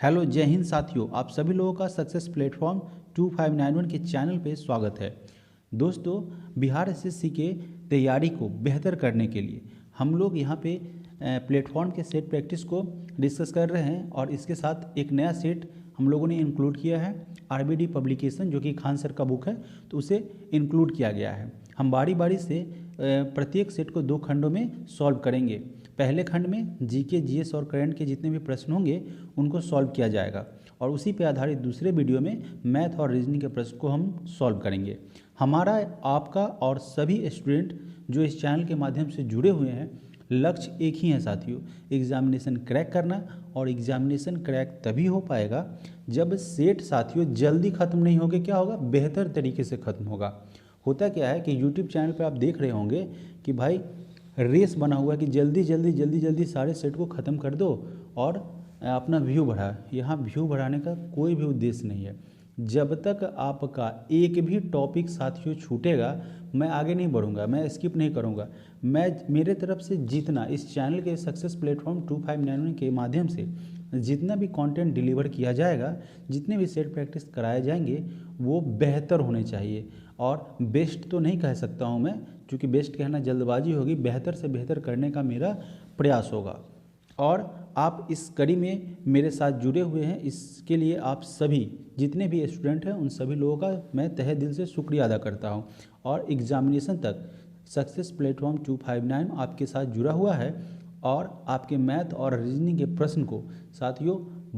Hello जय हिंद साथियों, आप सभी लोगों का सक्सेस प्लेटफॉर्म 2591 के चैनल पे स्वागत है। दोस्तों, बिहार एसएससी के तैयारी को बेहतर करने के लिए हम लोग यहाँ पे प्लेटफॉर्म के सेट प्रैक्टिस को डिस्कस कर रहे हैं और इसके साथ एक नया सेट हम लोगों ने इंक्लूड किया है। आरबीडी पब्लिकेशन जो कि खान सर का बुक है, तो उसे इंक्लूड किया गया है। हम बारी बारी से प्रत्येक सेट को 2 खंडों में सॉल्व करेंगे। पहले खंड में जीके, जीएस और करंट के जितने भी प्रश्न होंगे उनको सॉल्व किया जाएगा और उसी पर आधारित दूसरे वीडियो में मैथ और रीजनिंग के प्रश्न को हम सॉल्व करेंगे। हमारा, आपका और सभी स्टूडेंट जो इस चैनल के माध्यम से जुड़े हुए हैं, लक्ष्य एक ही है साथियों, एग्जामिनेशन क्रैक करना। और एग्जामिनेशन क्रैक तभी हो पाएगा जब सेट साथियों जल्दी ख़त्म नहीं होगे, क्या होगा, बेहतर तरीके से ख़त्म होगा। होता क्या है कि यूट्यूब चैनल पर आप देख रहे होंगे कि भाई रेस बना हुआ है कि जल्दी जल्दी जल्दी जल्दी सारे सेट को ख़त्म कर दो और अपना व्यू बढ़ा। यहाँ व्यू बढ़ाने का कोई भी उद्देश्य नहीं है। जब तक आपका एक भी टॉपिक साथियों छूटेगा, मैं आगे नहीं बढ़ूँगा, मैं स्किप नहीं करूँगा। मैं मेरे तरफ से जितना इस चैनल के सक्सेस प्लेटफॉर्म 2591 के माध्यम से जितना भी कंटेंट डिलीवर किया जाएगा, जितने भी सेट प्रैक्टिस कराए जाएंगे, वो बेहतर होने चाहिए। और बेस्ट तो नहीं कह सकता हूँ मैं, क्योंकि बेस्ट कहना जल्दबाजी होगी। बेहतर से बेहतर करने का मेरा प्रयास होगा और आप इस कड़ी में मेरे साथ जुड़े हुए हैं, इसके लिए आप सभी जितने भी स्टूडेंट हैं उन सभी लोगों का मैं तहे दिल से शुक्रिया अदा करता हूं। और एग्जामिनेशन तक सक्सेस प्लेटफॉर्म 259 आपके साथ जुड़ा हुआ है और आपके मैथ और रीजनिंग के प्रश्न को साथियों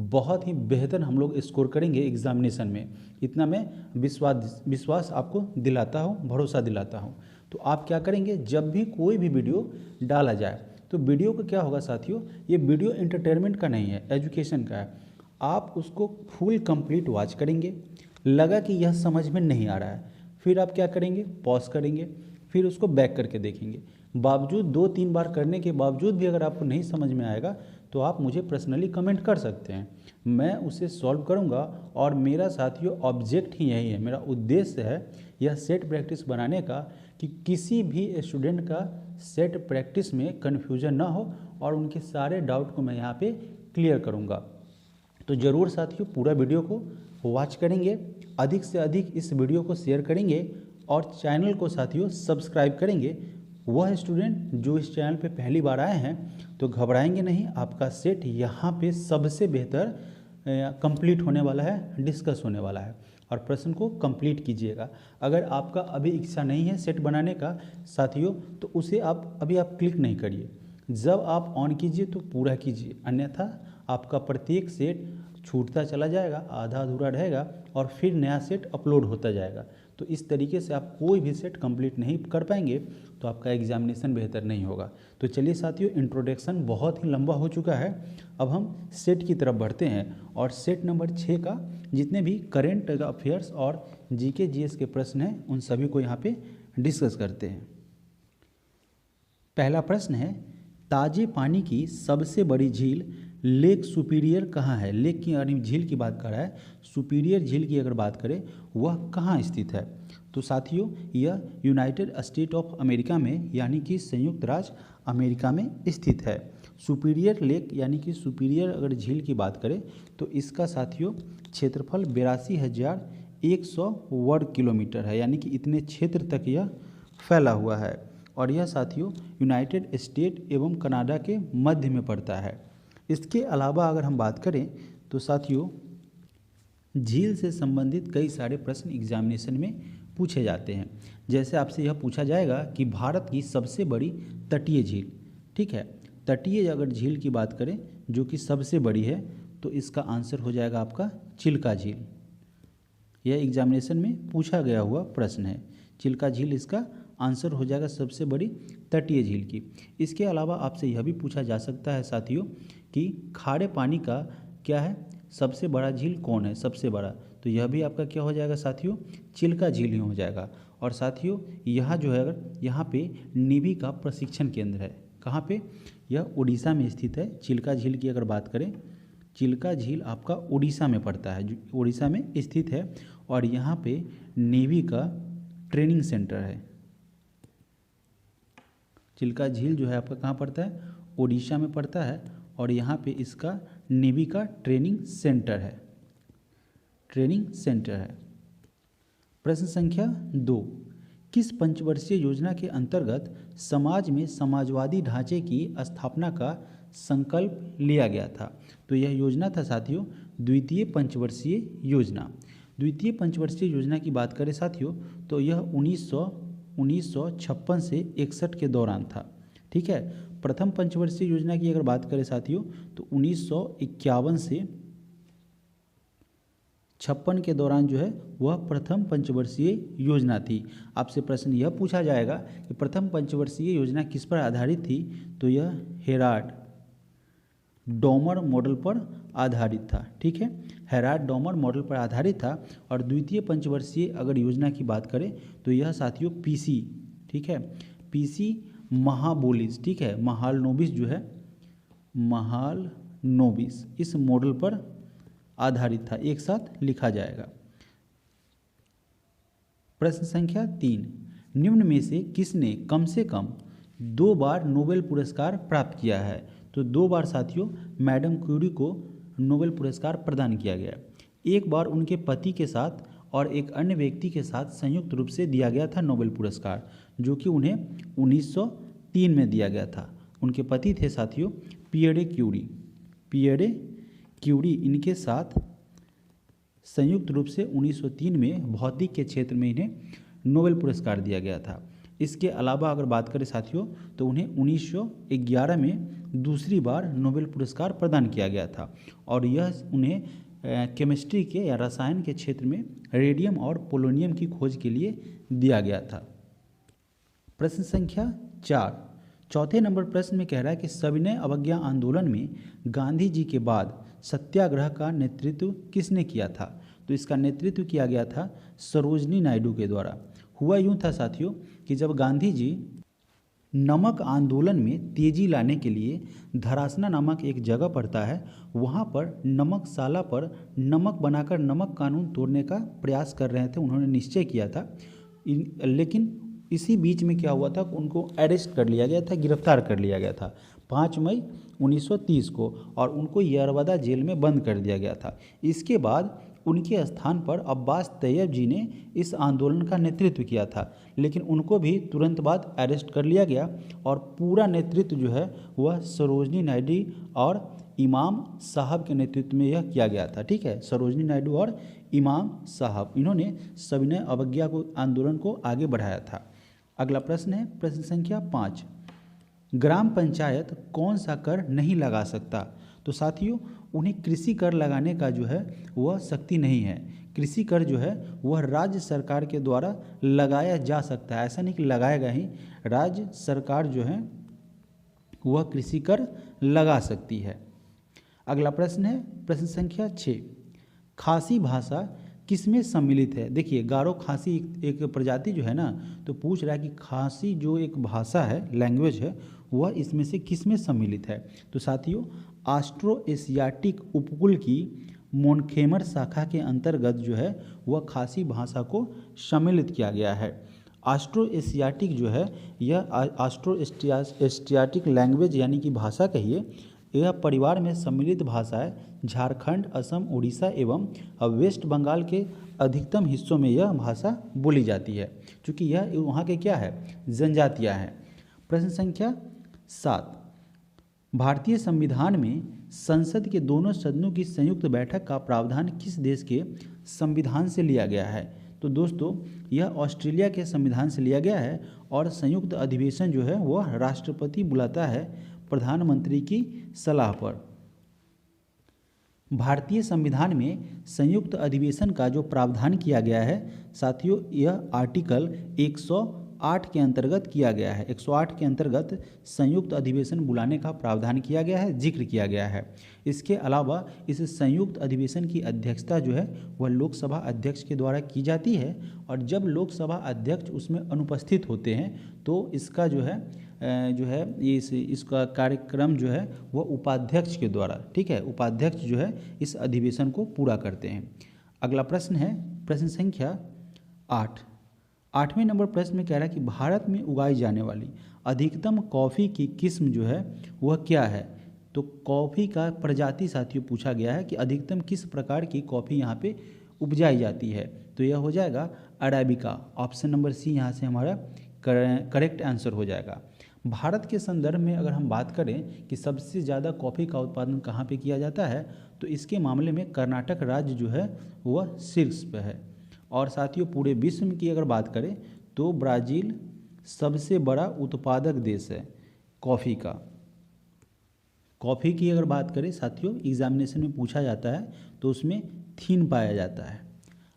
बहुत ही बेहतर हम लोग स्कोर करेंगे एग्जामिनेशन में। इतना मैं विश्वास आपको दिलाता हूँ, भरोसा दिलाता हूँ। तो आप क्या करेंगे, जब भी कोई भी वीडियो डाला जाए तो वीडियो का क्या होगा साथियों, ये वीडियो एंटरटेनमेंट का नहीं है, एजुकेशन का है। आप उसको फुल कंप्लीट वॉच करेंगे। लगा कि यह समझ में नहीं आ रहा है, फिर आप क्या करेंगे, पॉज करेंगे, फिर उसको बैक करके देखेंगे। बावजूद 2-3 बार करने के बावजूद भी अगर आपको नहीं समझ में आएगा तो आप मुझे पर्सनली कमेंट कर सकते हैं, मैं उसे सॉल्व करूंगा। और मेरा साथियों ऑब्जेक्ट ही यही है, मेरा उद्देश्य है यह सेट प्रैक्टिस बनाने का कि किसी भी स्टूडेंट का सेट प्रैक्टिस में कन्फ्यूजन ना हो और उनके सारे डाउट को मैं यहाँ पे क्लियर करूँगा। तो ज़रूर साथियों पूरा वीडियो को वॉच करेंगे, अधिक से अधिक इस वीडियो को शेयर करेंगे और चैनल को साथियों सब्सक्राइब करेंगे। वह स्टूडेंट जो इस चैनल पे पहली बार आए हैं तो घबराएंगे नहीं, आपका सेट यहाँ पे सबसे बेहतर कंप्लीट होने वाला है, डिस्कस होने वाला है और प्रश्न को कंप्लीट कीजिएगा। अगर आपका अभी इच्छा नहीं है सेट बनाने का साथियों, तो उसे आप क्लिक नहीं करिए। जब आप ऑन कीजिए तो पूरा कीजिए, अन्यथा आपका प्रत्येक सेट छूटता चला जाएगा, आधा अधूरा रहेगा और फिर नया सेट अपलोड होता जाएगा। तो इस तरीके से आप कोई भी सेट कंप्लीट नहीं कर पाएंगे तो आपका एग्जामिनेशन बेहतर नहीं होगा। तो चलिए साथियों, इंट्रोडक्शन बहुत ही लंबा हो चुका है, अब हम सेट की तरफ बढ़ते हैं और सेट नंबर 6 का जितने भी करेंट अफेयर्स और जीके जीएस के प्रश्न हैं उन सभी को यहाँ पे डिस्कस करते हैं। पहला प्रश्न है, ताजे पानी की सबसे बड़ी झील लेक सुपीरियर कहाँ है। लेक की यानी झील की बात कर रहा है, सुपीरियर झील की अगर बात करें वह कहाँ स्थित है। तो साथियों यह यूनाइटेड स्टेट ऑफ अमेरिका में यानी कि संयुक्त राज्य अमेरिका में स्थित है। सुपीरियर लेक यानी कि सुपीरियर अगर झील की बात करें तो इसका साथियों क्षेत्रफल 82,100 वर्ग किलोमीटर है, यानी कि इतने क्षेत्र तक यह फैला हुआ है और यह साथियों यूनाइटेड स्टेट एवं कनाडा के मध्य में पड़ता है। इसके अलावा अगर हम बात करें तो साथियों झील से संबंधित कई सारे प्रश्न एग्जामिनेशन में पूछे जाते हैं। जैसे आपसे यह पूछा जाएगा कि भारत की सबसे बड़ी तटीय झील, ठीक है, तटीय अगर झील की बात करें जो कि सबसे बड़ी है तो इसका आंसर हो जाएगा आपका चिल्का झील। यह एग्जामिनेशन में पूछा गया हुआ प्रश्न है, चिल्का झील इसका आंसर हो जाएगा सबसे बड़ी तटीय झील की। इसके अलावा आपसे यह भी पूछा जा सकता है साथियों कि खारे पानी का क्या है, सबसे बड़ा झील कौन है, सबसे बड़ा, तो यह भी आपका क्या हो जाएगा साथियों, चिल्का झील ही हो जाएगा। और साथियों यहाँ जो है, अगर यहाँ पे नेवी का प्रशिक्षण केंद्र है, कहाँ पे, यह उड़ीसा में स्थित है। चिल्का झील की अगर बात करें, चिल्का झील आपका उड़ीसा में पड़ता है, उड़ीसा में स्थित है और यहाँ पे नेवी का ट्रेनिंग सेंटर है। चिल्का झील जो है आपका कहाँ पड़ता है, उड़ीसा में पड़ता है और यहाँ पे इसका नेवी का ट्रेनिंग सेंटर है, ट्रेनिंग सेंटर है। प्रश्न संख्या 2, किस पंचवर्षीय योजना के अंतर्गत समाज में समाजवादी ढांचे की स्थापना का संकल्प लिया गया था? तो यह योजना था साथियों द्वितीय पंचवर्षीय योजना। द्वितीय पंचवर्षीय योजना की बात करें साथियों तो यह 1956 से 61 के दौरान था। ठीक है, प्रथम पंचवर्षीय योजना की अगर बात करें साथियों तो 1951 से 56 के दौरान जो है वह प्रथम पंचवर्षीय योजना थी। आपसे प्रश्न यह पूछा जाएगा कि प्रथम पंचवर्षीय योजना किस पर आधारित थी? तो यह हेराल्ड डॉमर मॉडल पर आधारित था। ठीक है, हेराल्ड डॉमर मॉडल पर आधारित था। और द्वितीय पंचवर्षीय अगर योजना की बात करें तो यह साथियों पीसी, ठीक है, पीसी महाबोलिस, ठीक है, महालनोबिस जो है, महालनोबिस इस मॉडल पर आधारित था। एक साथ लिखा जाएगा। प्रश्न संख्या 3, निम्न में से किसने कम से कम 2 बार नोबेल पुरस्कार प्राप्त किया है? तो 2 बार साथियों मैडम क्यूरी को नोबेल पुरस्कार प्रदान किया गया। एक बार उनके पति के साथ और एक अन्य व्यक्ति के साथ संयुक्त रूप से दिया गया था नोबेल पुरस्कार, जो कि उन्हें 1903 में दिया गया था। उनके पति थे साथियों पियरे क्यूरी, पियरे क्यूरी, इनके साथ संयुक्त रूप से 1903 में भौतिक के क्षेत्र में इन्हें नोबेल पुरस्कार दिया गया था। इसके अलावा अगर बात करें साथियों तो उन्हें 1911 में दूसरी बार नोबेल पुरस्कार प्रदान किया गया था और यह उन्हें केमिस्ट्री के या रसायन के क्षेत्र में रेडियम और पोलोनियम की खोज के लिए दिया गया था। प्रश्न संख्या 4, चौथे नंबर प्रश्न में कह रहा है कि सविनय अवज्ञा आंदोलन में गांधी जी के बाद सत्याग्रह का नेतृत्व किसने किया था? तो इसका नेतृत्व किया गया था सरोजनी नायडू के द्वारा। हुआ यूं था साथियों कि जब गांधी जी नमक आंदोलन में तेजी लाने के लिए धरासना नामक एक जगह पड़ता है, वहाँ पर नमकशाला पर नमक बनाकर नमक कानून तोड़ने का प्रयास कर रहे थे, उन्होंने निश्चय किया था। लेकिन इसी बीच में क्या हुआ था, उनको अरेस्ट कर लिया गया था, गिरफ्तार कर लिया गया था 5 मई 1930 को, और उनको यरवदा जेल में बंद कर दिया गया था। इसके बाद उनके स्थान पर अब्बास तैयब जी ने इस आंदोलन का नेतृत्व किया था, लेकिन उनको भी तुरंत बाद अरेस्ट कर लिया गया और पूरा नेतृत्व जो है वह सरोजनी नायडू और इमाम साहब के नेतृत्व में यह किया गया था। ठीक है, सरोजनी नायडू और इमाम साहब, इन्होंने सविनय अवज्ञा को आंदोलन को आगे बढ़ाया था। अगला प्रश्न है प्रश्न संख्या 5, ग्राम पंचायत कौन सा कर नहीं लगा सकता? तो साथियों उन्हें कृषि कर लगाने का जो है वह शक्ति नहीं है। कृषि कर जो है वह राज्य सरकार के द्वारा लगाया जा सकता है, ऐसा नहीं कि लगाएगा ही, राज्य सरकार जो है वह कृषि कर लगा सकती है। अगला प्रश्न है प्रश्न संख्या 6, खासी भाषा किसमें सम्मिलित है? देखिए गारो खासी एक प्रजाति जो है ना, तो पूछ रहा है कि खासी जो एक भाषा है, लैंग्वेज है, वह इसमें से किसमें सम्मिलित है? तो साथियों ऑस्ट्रो एशियाटिक उपकुल की मोनखेमर शाखा के अंतर्गत जो है वह खासी भाषा को सम्मिलित किया गया है। ऑस्ट्रो एशियाटिक जो है यह ऑस्ट्रो एशियाटिक लैंग्वेज यानी कि भाषा कहिए, यह परिवार में सम्मिलित भाषा है। झारखंड, असम, उड़ीसा एवं वेस्ट बंगाल के अधिकतम हिस्सों में यह भाषा बोली जाती है, क्योंकि यह वहाँ के क्या है, जनजातियाँ हैं। प्रश्न संख्या 7, भारतीय संविधान में संसद के दोनों सदनों की संयुक्त बैठक का प्रावधान किस देश के संविधान से लिया गया है? तो दोस्तों यह ऑस्ट्रेलिया के संविधान से लिया गया है और संयुक्त अधिवेशन जो है वह राष्ट्रपति बुलाता है प्रधानमंत्री की सलाह पर। भारतीय संविधान में संयुक्त अधिवेशन का जो प्रावधान किया गया है साथियों, यह आर्टिकल 108 के अंतर्गत किया गया है। 108 के अंतर्गत संयुक्त अधिवेशन बुलाने का प्रावधान किया गया है, जिक्र किया गया है। इसके अलावा इस संयुक्त अधिवेशन की अध्यक्षता जो है वह लोकसभा अध्यक्ष के द्वारा की जाती है, और जब लोकसभा अध्यक्ष उसमें अनुपस्थित होते हैं तो इसका जो है इसका कार्यक्रम जो है वह उपाध्यक्ष के द्वारा, ठीक है, उपाध्यक्ष जो है इस अधिवेशन को पूरा करते हैं। अगला प्रश्न है प्रश्न संख्या 8। 8वें नंबर प्रश्न में कह रहा है कि भारत में उगाई जाने वाली अधिकतम कॉफ़ी की किस्म जो है वह क्या है? तो कॉफ़ी का प्रजाति साथियों पूछा गया है कि अधिकतम किस प्रकार की कॉफ़ी यहाँ पे उपजाई जाती है, तो यह हो जाएगा अरेबिका। ऑप्शन नंबर सी यहाँ से हमारा करेक्ट आंसर हो जाएगा। भारत के संदर्भ में अगर हम बात करें कि सबसे ज़्यादा कॉफ़ी का उत्पादन कहाँ पे किया जाता है, तो इसके मामले में कर्नाटक राज्य जो है वह शीर्ष पे है। और साथियों पूरे विश्व की अगर बात करें तो ब्राज़ील सबसे बड़ा उत्पादक देश है कॉफ़ी का। कॉफ़ी की अगर बात करें साथियों एग्जामिनेशन में पूछा जाता है तो उसमें थीन पाया जाता है।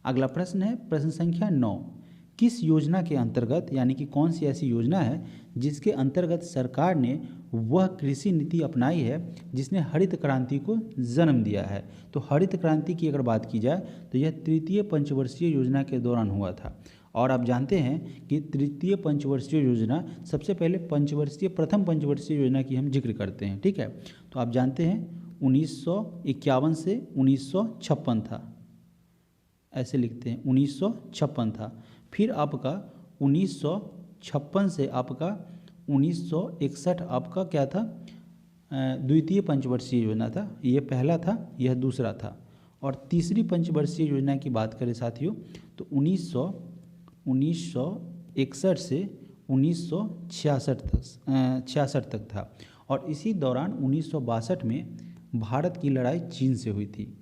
अगला प्रश्न है प्रश्न संख्या 9, किस योजना के अंतर्गत यानी कि कौन सी ऐसी योजना है जिसके अंतर्गत सरकार ने वह कृषि नीति अपनाई है जिसने हरित क्रांति को जन्म दिया है। तो हरित क्रांति की अगर बात की जाए तो यह तृतीय पंचवर्षीय योजना के दौरान हुआ था। और आप जानते हैं कि तृतीय पंचवर्षीय योजना, सबसे पहले प्रथम पंचवर्षीय योजना की हम जिक्र करते हैं, ठीक है। तो आप जानते हैं 1951 से 1956 था, ऐसे लिखते हैं 1956 था। फिर आपका 1956 से आपका 1961 आपका क्या था, द्वितीय पंचवर्षीय योजना था। ये पहला था, यह दूसरा था। और तीसरी पंचवर्षीय योजना की बात करें साथियों तो 1961 से 1966 तक था। और इसी दौरान 1962 में भारत की लड़ाई चीन से हुई थी।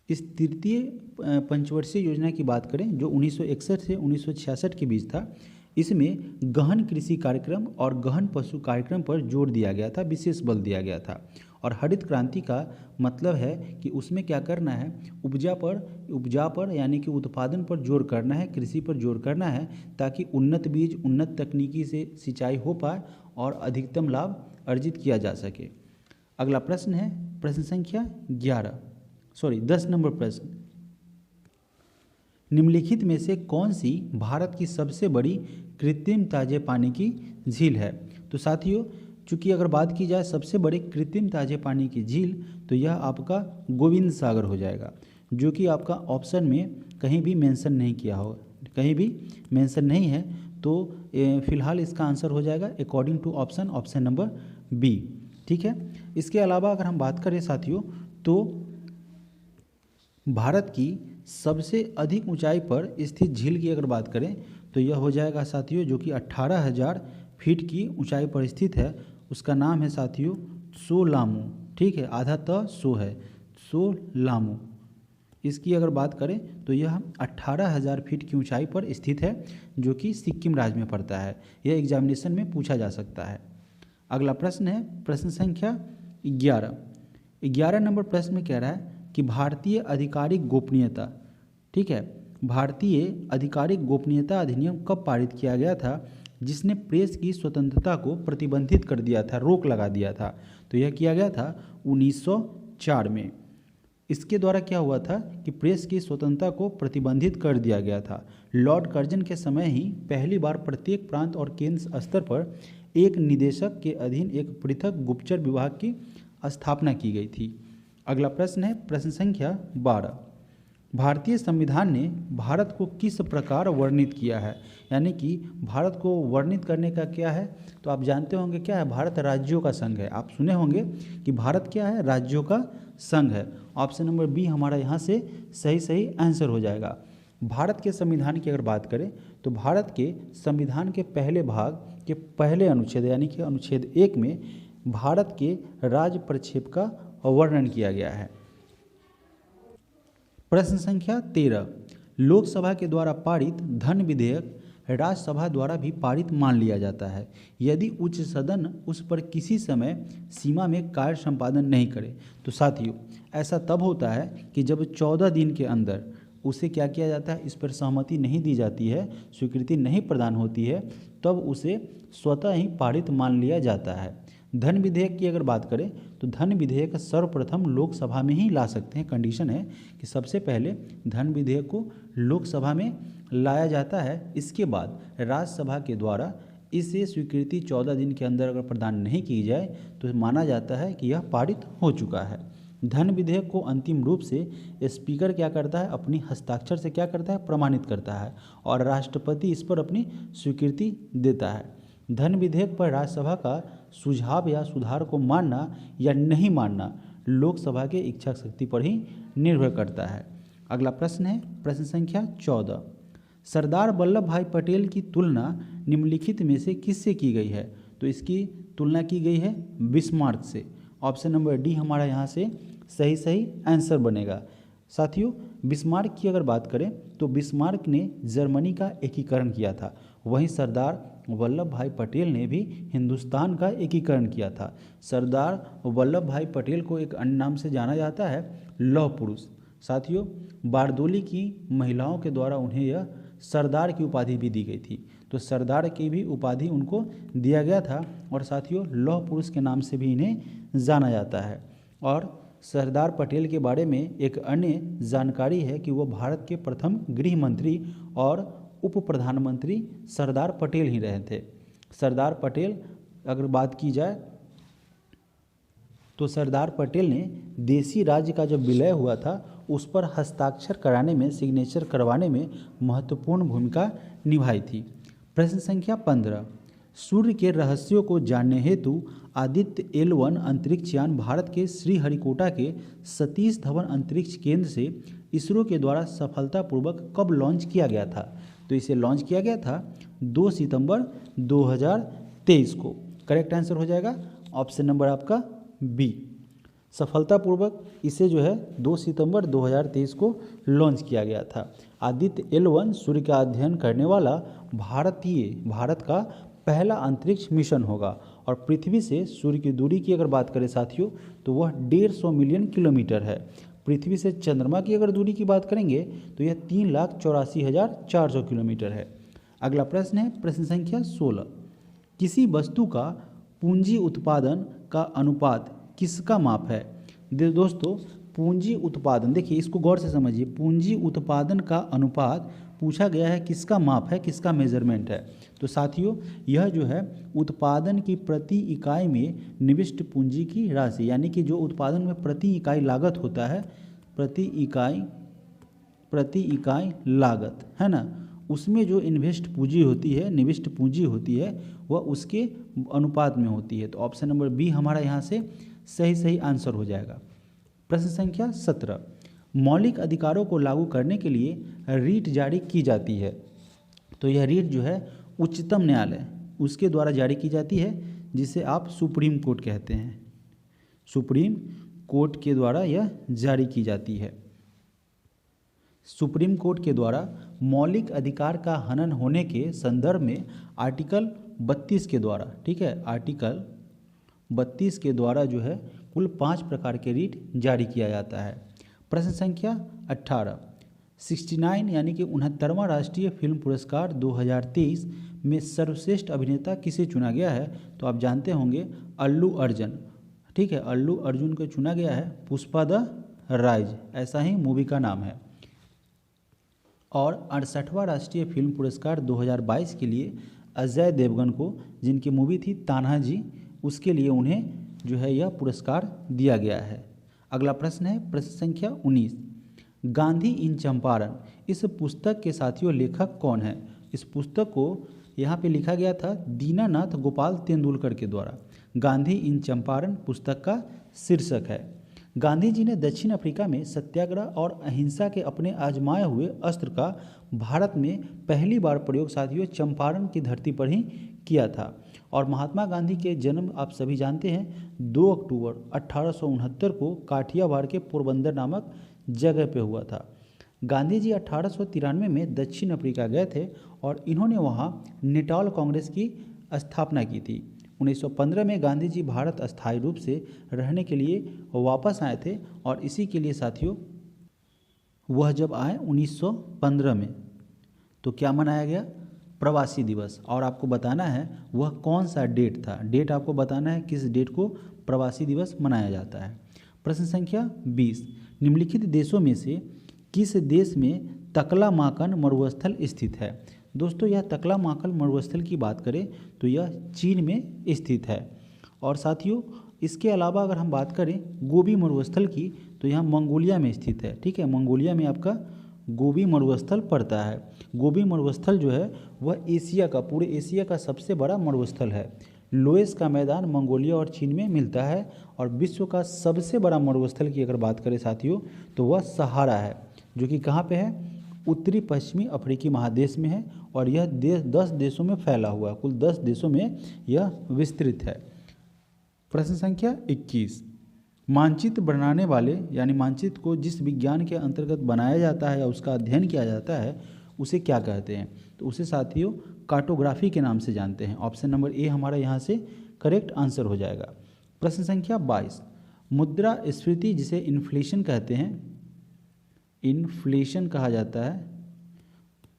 इस तृतीय पंचवर्षीय योजना की बात करें जो 1961 से 1966 के बीच था, इसमें गहन कृषि कार्यक्रम और गहन पशु कार्यक्रम पर जोर दिया गया था, विशेष बल दिया गया था। और हरित क्रांति का मतलब है कि उसमें क्या करना है, उपजा पर यानी कि उत्पादन पर जोर करना है, कृषि पर जोर करना है, ताकि उन्नत बीज उन्नत तकनीकी से सिंचाई हो पाए और अधिकतम लाभ अर्जित किया जा सके। अगला प्रश्न है प्रश्न संख्या 10 नंबर प्रश्न, निम्नलिखित में से कौन सी भारत की सबसे बड़ी कृत्रिम ताजे पानी की झील है। तो साथियों चूंकि अगर बात की जाए सबसे बड़े कृत्रिम ताजे पानी की झील तो यह आपका गोविंद सागर हो जाएगा, जो कि आपका ऑप्शन में कहीं भी मेंशन नहीं किया हो, कहीं भी मेंशन नहीं है। तो फिलहाल इसका आंसर हो जाएगा according to option number B, ठीक है। इसके अलावा अगर हम बात करें साथियों तो भारत की सबसे अधिक ऊंचाई पर स्थित झील की अगर बात करें तो यह हो जाएगा साथियों जो कि 18,000 फीट की ऊंचाई पर स्थित है। उसका नाम है साथियों सोलामू, ठीक है, आधा त सो है, सोलामू। इसकी अगर बात करें तो यह 18,000 फीट की ऊंचाई पर स्थित है, जो कि सिक्किम राज्य में पड़ता है। यह एग्जामिनेशन में पूछा जा सकता है। अगला प्रश्न है प्रश्न संख्या 11 नंबर प्रश्न में कह रहा है कि भारतीय आधिकारिक गोपनीयता, ठीक है, भारतीय आधिकारिक गोपनीयता अधिनियम कब पारित किया गया था जिसने प्रेस की स्वतंत्रता को प्रतिबंधित कर दिया था, रोक लगा दिया था। तो यह किया गया था 1904 में। इसके द्वारा क्या हुआ था कि प्रेस की स्वतंत्रता को प्रतिबंधित कर दिया गया था। लॉर्ड कर्जन के समय ही पहली बार प्रत्येक प्रांत और केंद्र स्तर पर एक निदेशक के अधीन एक पृथक गुप्तचर विभाग की स्थापना की गई थी। अगला प्रश्न है प्रश्न संख्या 12, भारतीय संविधान ने भारत को किस प्रकार वर्णित किया है। यानी कि भारत को वर्णित करने का क्या है, तो आप जानते होंगे क्या है, भारत राज्यों का संघ है। आप सुने होंगे कि भारत क्या है, राज्यों का संघ है। ऑप्शन नंबर बी हमारा यहाँ से सही आंसर हो जाएगा। भारत के संविधान की अगर बात करें तो भारत के संविधान के पहले भाग के पहले अनुच्छेद यानी कि अनुच्छेद 1 में भारत के राज्य प्रक्षेप का वर्णन किया गया है। प्रश्न संख्या 13, लोकसभा के द्वारा पारित धन विधेयक राज्यसभा द्वारा भी पारित मान लिया जाता है यदि उच्च सदन उस पर किसी समय सीमा में कार्य संपादन नहीं करे। तो साथियों ऐसा तब होता है कि जब 14 दिन के अंदर उसे क्या किया जाता है, इस पर सहमति नहीं दी जाती है, स्वीकृति नहीं प्रदान होती है, तब उसे स्वतः ही पारित मान लिया जाता है। धन विधेयक की अगर बात करें तो धन विधेयक सर्वप्रथम लोकसभा में ही ला सकते हैं। कंडीशन है कि सबसे पहले धन विधेयक को लोकसभा में लाया जाता है, इसके बाद राज्यसभा के द्वारा इसे स्वीकृति 14 दिन के अंदर अगर प्रदान नहीं की जाए तो माना जाता है कि यह पारित हो चुका है। धन विधेयक को अंतिम रूप से स्पीकर क्या करता है, अपनी हस्ताक्षर से क्या करता है, प्रमाणित करता है और राष्ट्रपति इस पर अपनी स्वीकृति देता है। धन विधेयक पर राज्यसभा का सुझाव या सुधार को मानना या नहीं मानना लोकसभा के इच्छा शक्ति पर ही निर्भर करता है। अगला प्रश्न है प्रश्न संख्या 14। सरदार वल्लभ भाई पटेल की तुलना निम्नलिखित में से किससे की गई है? तो इसकी तुलना की गई है बिस्मार्क से। ऑप्शन नंबर डी हमारा यहाँ से सही आंसर बनेगा। साथियों, बिस्मार्क की अगर बात करें तो बिस्मार्क ने जर्मनी का एकीकरण किया था, वहीं सरदार वल्लभ भाई पटेल ने भी हिंदुस्तान का एकीकरण किया था। सरदार वल्लभ भाई पटेल को एक अन्य नाम से जाना जाता है लौह पुरुष। साथियों, बारदोली की महिलाओं के द्वारा उन्हें यह सरदार की उपाधि भी दी गई थी, तो सरदार की भी उपाधि उनको दिया गया था और साथियों लौह पुरुष के नाम से भी इन्हें जाना जाता है। और सरदार पटेल के बारे में एक अन्य जानकारी है कि वो भारत के प्रथम गृह मंत्री और उप प्रधानमंत्री सरदार पटेल ही रहे थे। सरदार पटेल अगर बात की जाए तो सरदार पटेल ने देसी राज्य का जब विलय हुआ था उस पर हस्ताक्षर कराने में, सिग्नेचर करवाने में महत्वपूर्ण भूमिका निभाई थी। प्रश्न संख्या 15। सूर्य के रहस्यों को जानने हेतु आदित्य L1 अंतरिक्ष यान भारत के श्रीहरिकोटा के सतीश धवन अंतरिक्ष केंद्र से इसरो के द्वारा सफलतापूर्वक कब लॉन्च किया गया था? तो इसे लॉन्च किया गया था 2 सितंबर 2023 को। करेक्ट आंसर हो जाएगा ऑप्शन नंबर आपका बी। सफलतापूर्वक इसे जो है 2 सितंबर 2023 को लॉन्च किया गया था। आदित्य L1 सूर्य का अध्ययन करने वाला भारत का पहला अंतरिक्ष मिशन होगा और पृथ्वी से सूर्य की दूरी की अगर बात करें साथियों तो वह 150 मिलियन किलोमीटर है। पृथ्वी से चंद्रमा की अगर दूरी की बात करेंगे तो यह 3,84,400 किलोमीटर है। अगला प्रश्न है प्रश्न संख्या 16। किसी वस्तु का पूंजी उत्पादन का अनुपात किसका माप है? दोस्तों, पूंजी उत्पादन, देखिए इसको गौर से समझिए, पूंजी उत्पादन का अनुपात पूछा गया है, किसका माप है, किसका मेजरमेंट है? तो साथियों यह जो है उत्पादन की प्रति इकाई में निविष्ट पूंजी की राशि, यानी कि जो उत्पादन में प्रति इकाई लागत होता है, प्रति इकाई लागत है ना, उसमें जो इन्वेस्ट पूंजी होती है, निविष्ट पूंजी होती है, वह उसके अनुपात में होती है। तो ऑप्शन नंबर बी हमारा यहाँ से सही आंसर हो जाएगा। प्रश्न संख्या 17। मौलिक अधिकारों को लागू करने के लिए रीट जारी की जाती है, तो यह रीट जो है उच्चतम न्यायालय उसके द्वारा जारी की जाती है, जिसे आप सुप्रीम कोर्ट कहते हैं। सुप्रीम कोर्ट के द्वारा यह जारी की जाती है। सुप्रीम कोर्ट के द्वारा मौलिक अधिकार का हनन होने के संदर्भ में आर्टिकल 32 के द्वारा, ठीक है, आर्टिकल 32 के द्वारा जो है कुल 5 प्रकार के रीट जारी किया जाता है। प्रश्न संख्या 18। 69 यानी कि 69वां राष्ट्रीय फिल्म पुरस्कार 2023 में सर्वश्रेष्ठ अभिनेता किसे चुना गया है? तो आप जानते होंगे अल्लू अर्जुन, ठीक है, अल्लू अर्जुन को चुना गया है पुष्पा द राइज, ऐसा ही मूवी का नाम है। और 68वां राष्ट्रीय फिल्म पुरस्कार 2022 के लिए अजय देवगन को, जिनकी मूवी थी तान्हाजी, उसके लिए उन्हें जो है यह पुरस्कार दिया गया है। अगला प्रश्न है प्रश्न संख्या 19। गांधी इन चंपारण, इस पुस्तक के साथियों लेखक कौन है? इस पुस्तक को यहाँ पे लिखा गया था दीनानाथ गोपाल तेंदुलकर के द्वारा। गांधी इन चंपारण पुस्तक का शीर्षक है। गांधी जी ने दक्षिण अफ्रीका में सत्याग्रह और अहिंसा के अपने आजमाए हुए अस्त्र का भारत में पहली बार प्रयोग साथियों चंपारण की धरती पर ही किया था। और महात्मा गांधी के जन्म आप सभी जानते हैं 2 अक्टूबर 1869 को काठियावाड़ के पोरबंदर नामक जगह पे हुआ था। गांधी जी 1893 में दक्षिण अफ्रीका गए थे और इन्होंने वहाँ नेटाल कांग्रेस की स्थापना की थी। 1915 में गांधी जी भारत अस्थायी रूप से रहने के लिए वापस आए थे और इसी के लिए साथियों वह जब आए 1915 में तो क्या मनाया गया? प्रवासी दिवस। और आपको बताना है वह कौन सा डेट था, डेट आपको बताना है किस डेट को प्रवासी दिवस मनाया जाता है। प्रश्न संख्या 20। निम्नलिखित देशों में से किस देश में तकलामाकन मरुस्थल स्थित है? दोस्तों यह तकलामाकन मरुस्थल की बात करें तो यह चीन में स्थित है। और साथियों इसके अलावा अगर हम बात करें गोबी मरुस्थल की तो यह मंगोलिया में स्थित है, ठीक है, मंगोलिया में आपका गोबी मरुस्थल पड़ता है। गोबी मरुस्थल जो है वह एशिया का, पूरे एशिया का सबसे बड़ा मरुस्थल है। लोएस का मैदान मंगोलिया और चीन में मिलता है। और विश्व का सबसे बड़ा मरुस्थल की अगर बात करें साथियों तो वह सहारा है, जो कि कहाँ पे है, उत्तरी पश्चिमी अफ्रीकी महादेश में है। और यह देश 10 देशों में फैला हुआ है, कुल 10 देशों में यह विस्तृत है। प्रश्न संख्या 21, मानचित्र बनाने वाले, यानी मानचित्र को जिस विज्ञान के अंतर्गत बनाया जाता है या उसका अध्ययन किया जाता है उसे क्या कहते हैं? तो उसे साथियों कार्टोग्राफी के नाम से जानते हैं। ऑप्शन नंबर ए हमारा यहाँ से करेक्ट आंसर हो जाएगा। प्रश्न संख्या 22, मुद्रास्फीति जिसे इन्फ्लेशन कहते हैं, इन्फ्लेशन कहा जाता है,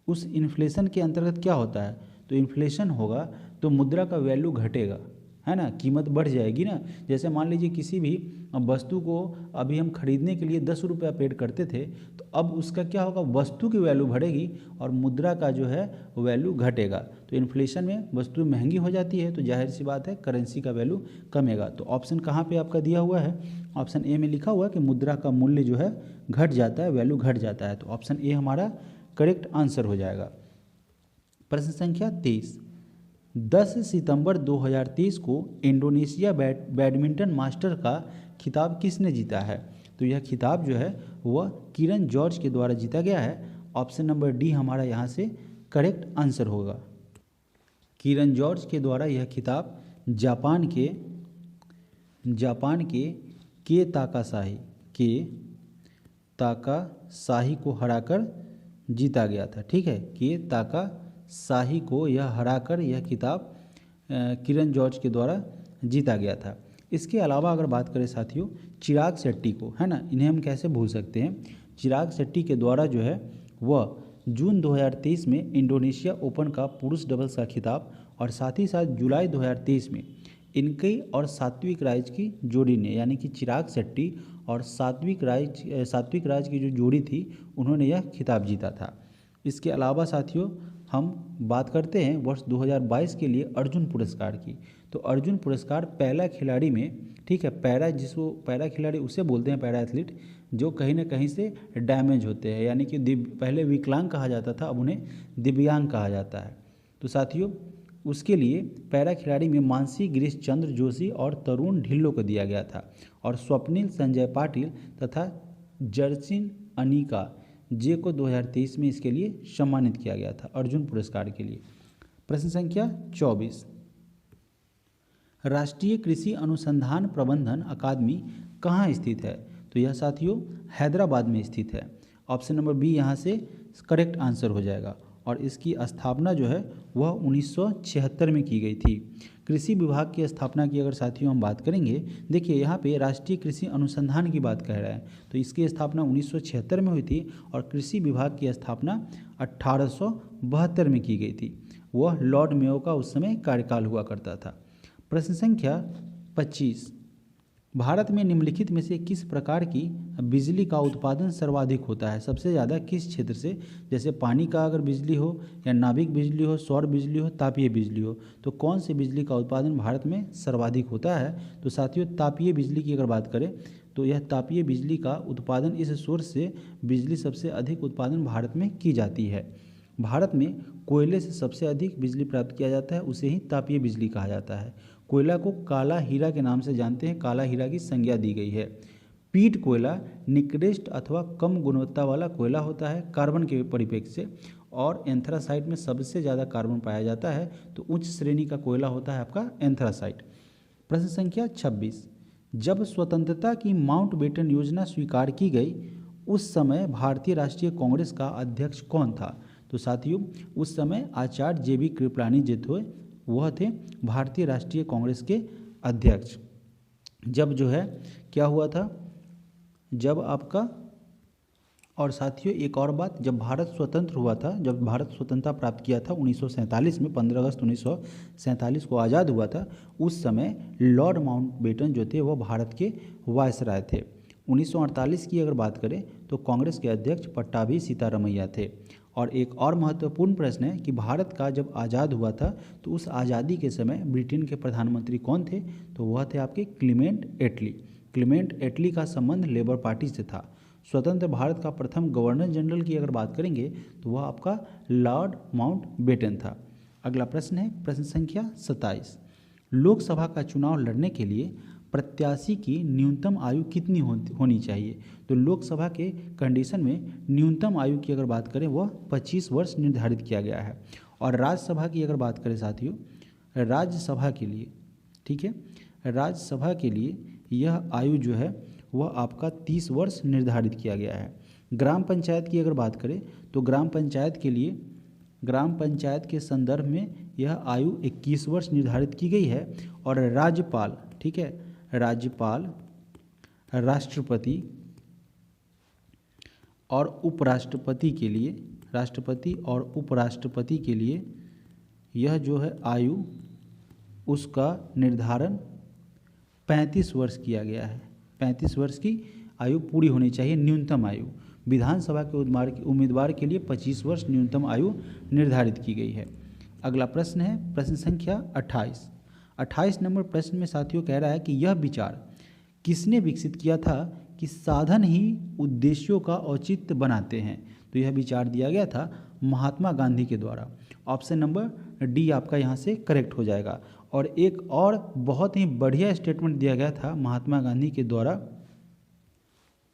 उस इन्फ्लेशन के अंतर्गत क्या होता है? तो इन्फ्लेशन होगा तो मुद्रा का वैल्यू घटेगा, है ना, कीमत बढ़ जाएगी ना। जैसे मान लीजिए किसी भी वस्तु को अभी हम खरीदने के लिए 10 रुपया पेड करते थे, तो अब उसका क्या होगा, वस्तु की वैल्यू बढ़ेगी और मुद्रा का जो है वैल्यू घटेगा। तो इन्फ्लेशन में वस्तु महंगी हो जाती है तो जाहिर सी बात है करेंसी का वैल्यू कमेगा। तो ऑप्शन कहाँ पे आपका दिया हुआ है? ऑप्शन ए में लिखा हुआ है कि मुद्रा का मूल्य जो है घट जाता है, वैल्यू घट जाता है। तो ऑप्शन ए हमारा करेक्ट आंसर हो जाएगा। प्रश्न संख्या 23, 10 सितंबर 2023 को इंडोनेशिया बैडमिंटन मास्टर का खिताब किसने जीता है? तो यह खिताब जो है वह किरण जॉर्ज के द्वारा जीता गया है। ऑप्शन नंबर डी हमारा यहाँ से करेक्ट आंसर होगा। किरण जॉर्ज के द्वारा यह खिताब जापान के ताकासाही को हराकर जीता गया था। ठीक है, के ताकासाही को यह हराकर यह खिताब किरण जॉर्ज के द्वारा जीता गया था। इसके अलावा अगर बात करें साथियों चिराग शेट्टी को, है ना, इन्हें हम कैसे भूल सकते हैं। चिराग शेट्टी के द्वारा जो है वह जून 2023 में इंडोनेशिया ओपन का पुरुष डबल्स का खिताब और साथ ही साथ जुलाई 2023 में इनके और सात्विक राज की जोड़ी ने, यानी कि चिराग शेट्टी और सात्विक राज की जो जोड़ी थी उन्होंने यह खिताब जीता था। इसके अलावा साथियों हम बात करते हैं वर्ष 2022 के लिए अर्जुन पुरस्कार की। तो अर्जुन पुरस्कार पहला खिलाड़ी में, ठीक है, पैरा खिलाड़ी उसे बोलते हैं, पैरा एथलीट, जो कहीं ना कहीं से डैमेज होते हैं, यानी कि पहले विकलांग कहा जाता था, अब उन्हें दिव्यांग कहा जाता है। तो साथियों उसके लिए पैरा खिलाड़ी में मानसी गिरीश चंद्र जोशी और तरुण ढिल्लो को दिया गया था। और स्वप्निल संजय पाटिल तथा जर्सिन अनिका जे को 2023 में इसके लिए सम्मानित किया गया था अर्जुन पुरस्कार के लिए। प्रश्न संख्या 24, राष्ट्रीय कृषि अनुसंधान प्रबंधन अकादमी कहाँ स्थित है? तो यह साथियों हैदराबाद में स्थित है। ऑप्शन नंबर बी यहाँ से करेक्ट आंसर हो जाएगा। और इसकी स्थापना जो है वह 1976 में की गई थी। कृषि विभाग की स्थापना की अगर साथियों हम बात करेंगे, देखिए यहाँ पे राष्ट्रीय कृषि अनुसंधान की बात कह रहा है, तो इसकी स्थापना 1976 में हुई थी और कृषि विभाग की स्थापना 1872 में की गई थी। वह लॉर्ड मेयो का उस समय कार्यकाल हुआ करता था। प्रश्न संख्या 25, भारत में निम्नलिखित में से किस प्रकार की बिजली का उत्पादन सर्वाधिक होता है? सबसे ज़्यादा किस क्षेत्र से? जैसे पानी का अगर बिजली हो या नाभिक बिजली हो, सौर बिजली हो, तापीय बिजली हो, तो कौन सी बिजली का उत्पादन भारत में सर्वाधिक होता है? तो साथियों तापीय बिजली की अगर बात करें तो यह तापीय बिजली का उत्पादन, इस सोर्स से बिजली सबसे अधिक उत्पादन भारत में की जाती है। भारत में कोयले से सबसे अधिक बिजली प्राप्त किया जाता है, उसे ही तापीय बिजली कहा जाता है। कोयला को काला हीरा के नाम से जानते हैं, काला हीरा की संज्ञा दी गई है। पीट कोयला निकृष्ट अथवा कम गुणवत्ता वाला कोयला होता है कार्बन के परिप्रेक्ष्य से, और एंथ्रासाइट में सबसे ज़्यादा कार्बन पाया जाता है, तो उच्च श्रेणी का कोयला होता है आपका एंथ्रासाइट। प्रश्न संख्या 26, जब स्वतंत्रता की माउंटबेटन योजना स्वीकार की गई उस समय भारतीय राष्ट्रीय कांग्रेस का अध्यक्ष कौन था? तो साथियों उस समय आचार्य JB कृपलानी जी थे, वह थे भारतीय राष्ट्रीय कांग्रेस के अध्यक्ष। जब जो है क्या हुआ था, जब आपका, और साथियों एक और बात, जब भारत स्वतंत्र हुआ था, जब भारत स्वतंत्रता प्राप्त किया था 1947 में, 15 अगस्त 1947 को आज़ाद हुआ था, उस समय लॉर्ड माउंटबेटन जो थे वह भारत के वायसराय थे। 1948 की अगर बात करें तो कांग्रेस के अध्यक्ष पट्टाभी सीतारमैया थे। और एक और महत्वपूर्ण प्रश्न है कि भारत का जब आज़ाद हुआ था तो उस आज़ादी के समय ब्रिटेन के प्रधानमंत्री कौन थे? तो वह थे आपके क्लीमेंट एटली। क्लीमेंट एटली का संबंध लेबर पार्टी से था। स्वतंत्र भारत का प्रथम गवर्नर जनरल की अगर बात करेंगे तो वह आपका लॉर्ड माउंटबेटन था। अगला प्रश्न है प्रश्न संख्या 27। लोकसभा का चुनाव लड़ने के लिए प्रत्याशी की न्यूनतम आयु कितनी होनी चाहिए? तो लोकसभा के कंडीशन में न्यूनतम आयु की अगर बात करें वह 25 वर्ष निर्धारित किया गया है। और राज्यसभा की अगर बात करें साथियों, राज्यसभा के लिए, ठीक है, राज्यसभा के लिए यह आयु जो है वह आपका 30 वर्ष निर्धारित किया गया है। ग्राम पंचायत की अगर बात करें तो ग्राम पंचायत के लिए, ग्राम पंचायत के संदर्भ में यह आयु 21 वर्ष निर्धारित की गई है। और राज्यपाल, ठीक है, राज्यपाल, राष्ट्रपति और उपराष्ट्रपति के लिए, राष्ट्रपति और उपराष्ट्रपति के लिए यह जो है आयु उसका निर्धारण 35 वर्ष किया गया है। 35 वर्ष की आयु पूरी होनी चाहिए न्यूनतम आयु। विधानसभा के उम्मीदवार के लिए 25 वर्ष न्यूनतम आयु निर्धारित की गई है। अगला प्रश्न है प्रश्न संख्या 28। 28 नंबर प्रश्न में साथियों कह रहा है कि यह विचार किसने विकसित किया था कि साधन ही उद्देश्यों का औचित्य बनाते हैं? तो यह विचार दिया गया था महात्मा गांधी के द्वारा। ऑप्शन नंबर डी आपका यहाँ से करेक्ट हो जाएगा। और एक और बहुत ही बढ़िया स्टेटमेंट दिया गया था महात्मा गांधी के द्वारा।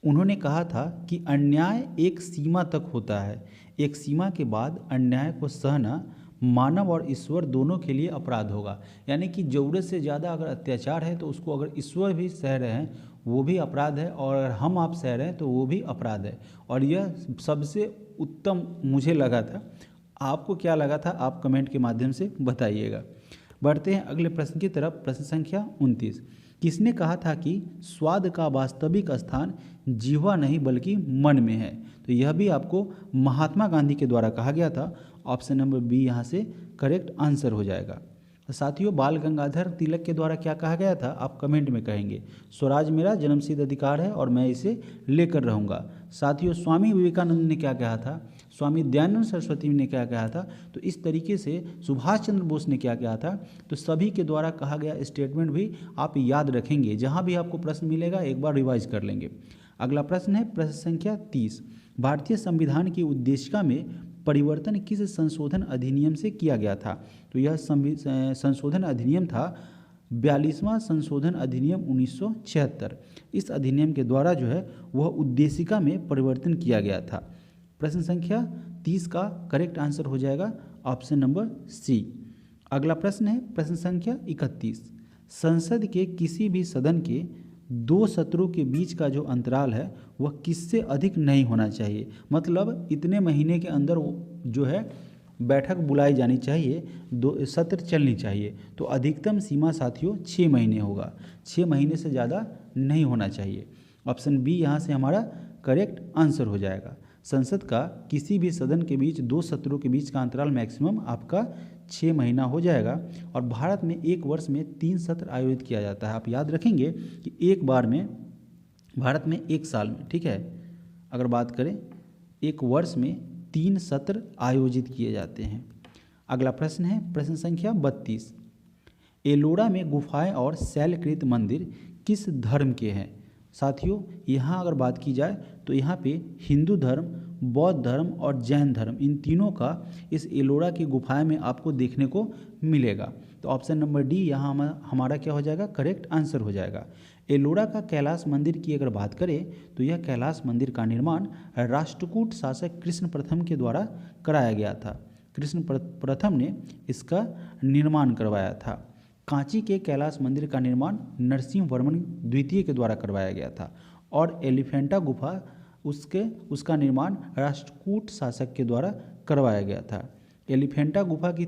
उन्होंने कहा था कि अन्याय एक सीमा तक होता है, एक सीमा के बाद अन्याय को सहना मानव और ईश्वर दोनों के लिए अपराध होगा। यानी कि ज़रूरत से ज़्यादा अगर अत्याचार है तो उसको अगर ईश्वर भी सह रहे हैं वो भी अपराध है, और अगर हम आप सह रहे हैं तो वो भी अपराध है। और यह सबसे उत्तम मुझे लगा था। आपको क्या लगा था आप कमेंट के माध्यम से बताइएगा। बढ़ते हैं अगले प्रश्न की तरफ। प्रश्न संख्या 29। किसने कहा था कि स्वाद का वास्तविक स्थान जीवा नहीं बल्कि मन में है? तो यह भी आपको महात्मा गांधी के द्वारा कहा गया था। ऑप्शन नंबर बी यहाँ से करेक्ट आंसर हो जाएगा। तो साथियों बाल गंगाधर तिलक के द्वारा क्या कहा गया था आप कमेंट में कहेंगे। स्वराज मेरा जन्मसिद्ध अधिकार है और मैं इसे लेकर रहूँगा। साथियों स्वामी विवेकानंद ने क्या कहा था, स्वामी दयानंद सरस्वती ने क्या कहा था, तो इस तरीके से सुभाष चंद्र बोस ने क्या कहा था। तो सभी के द्वारा कहा गया स्टेटमेंट भी आप याद रखेंगे। जहाँ भी आपको प्रश्न मिलेगा एक बार रिवाइज कर लेंगे। अगला प्रश्न है प्रश्न संख्या 30। भारतीय संविधान की उद्देशिका में परिवर्तन किस संशोधन अधिनियम से किया गया था? तो यह संशोधन अधिनियम था 42वां संशोधन अधिनियम 1976। इस अधिनियम के द्वारा जो है वह उद्देशिका में परिवर्तन किया गया था। प्रश्न संख्या 30 का करेक्ट आंसर हो जाएगा ऑप्शन नंबर सी। अगला प्रश्न है प्रश्न संख्या 31। संसद के किसी भी सदन के दो सत्रों के बीच का जो अंतराल है वह किससे अधिक नहीं होना चाहिए? मतलब इतने महीने के अंदर जो है बैठक बुलाई जानी चाहिए, दो सत्र चलनी चाहिए। तो अधिकतम सीमा साथियों 6 महीने होगा, 6 महीने से ज़्यादा नहीं होना चाहिए। ऑप्शन बी यहाँ से हमारा करेक्ट आंसर हो जाएगा। संसद का किसी भी सदन के बीच दो सत्रों के बीच का अंतराल मैक्सिमम आपका 6 महीना हो जाएगा। और भारत में एक वर्ष में 3 सत्र आयोजित किया जाता है। आप याद रखेंगे कि एक बार में भारत में एक साल में, ठीक है, अगर बात करें एक वर्ष में 3 सत्र आयोजित किए जाते हैं। अगला प्रश्न है प्रश्न संख्या 32। एलोरा में गुफाएं और शैलकृत मंदिर किस धर्म के हैं? साथियों यहाँ अगर बात की जाए तो यहाँ पे हिंदू धर्म, बौद्ध धर्म और जैन धर्म, इन तीनों का इस एलोरा की गुफाएं में आपको देखने को मिलेगा। तो ऑप्शन नंबर डी यहाँ हमारा क्या हो जाएगा करेक्ट आंसर हो जाएगा। एलोरा का कैलाश मंदिर की अगर बात करें तो यह कैलाश मंदिर का निर्माण राष्ट्रकूट शासक कृष्ण प्रथम के द्वारा कराया गया था। कृष्ण प्रथम ने इसका निर्माण करवाया था। कांची के कैलाश मंदिर का निर्माण नरसिंह वर्मन द्वितीय के द्वारा करवाया गया था। और एलिफेंटा गुफा उसका निर्माण राष्ट्रकूट शासक के द्वारा करवाया गया था। एलिफेंटा गुफा की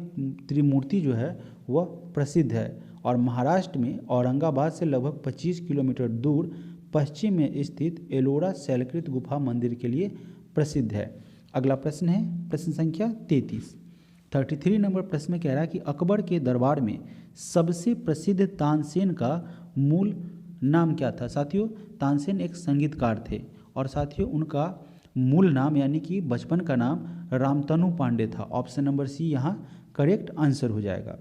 त्रिमूर्ति जो है वह प्रसिद्ध है और महाराष्ट्र में औरंगाबाद से लगभग 25 किलोमीटर दूर पश्चिम में स्थित एलोरा शैलकृत गुफा मंदिर के लिए प्रसिद्ध है। अगला प्रश्न है प्रश्न संख्या 33 नंबर प्रश्न में कह रहा है कि अकबर के दरबार में सबसे प्रसिद्ध तानसेन का मूल नाम क्या था? साथियों तानसेन एक संगीतकार थे और साथियों उनका मूल नाम यानी कि बचपन का नाम रामतनु पांडे था। ऑप्शन नंबर सी यहाँ करेक्ट आंसर हो जाएगा।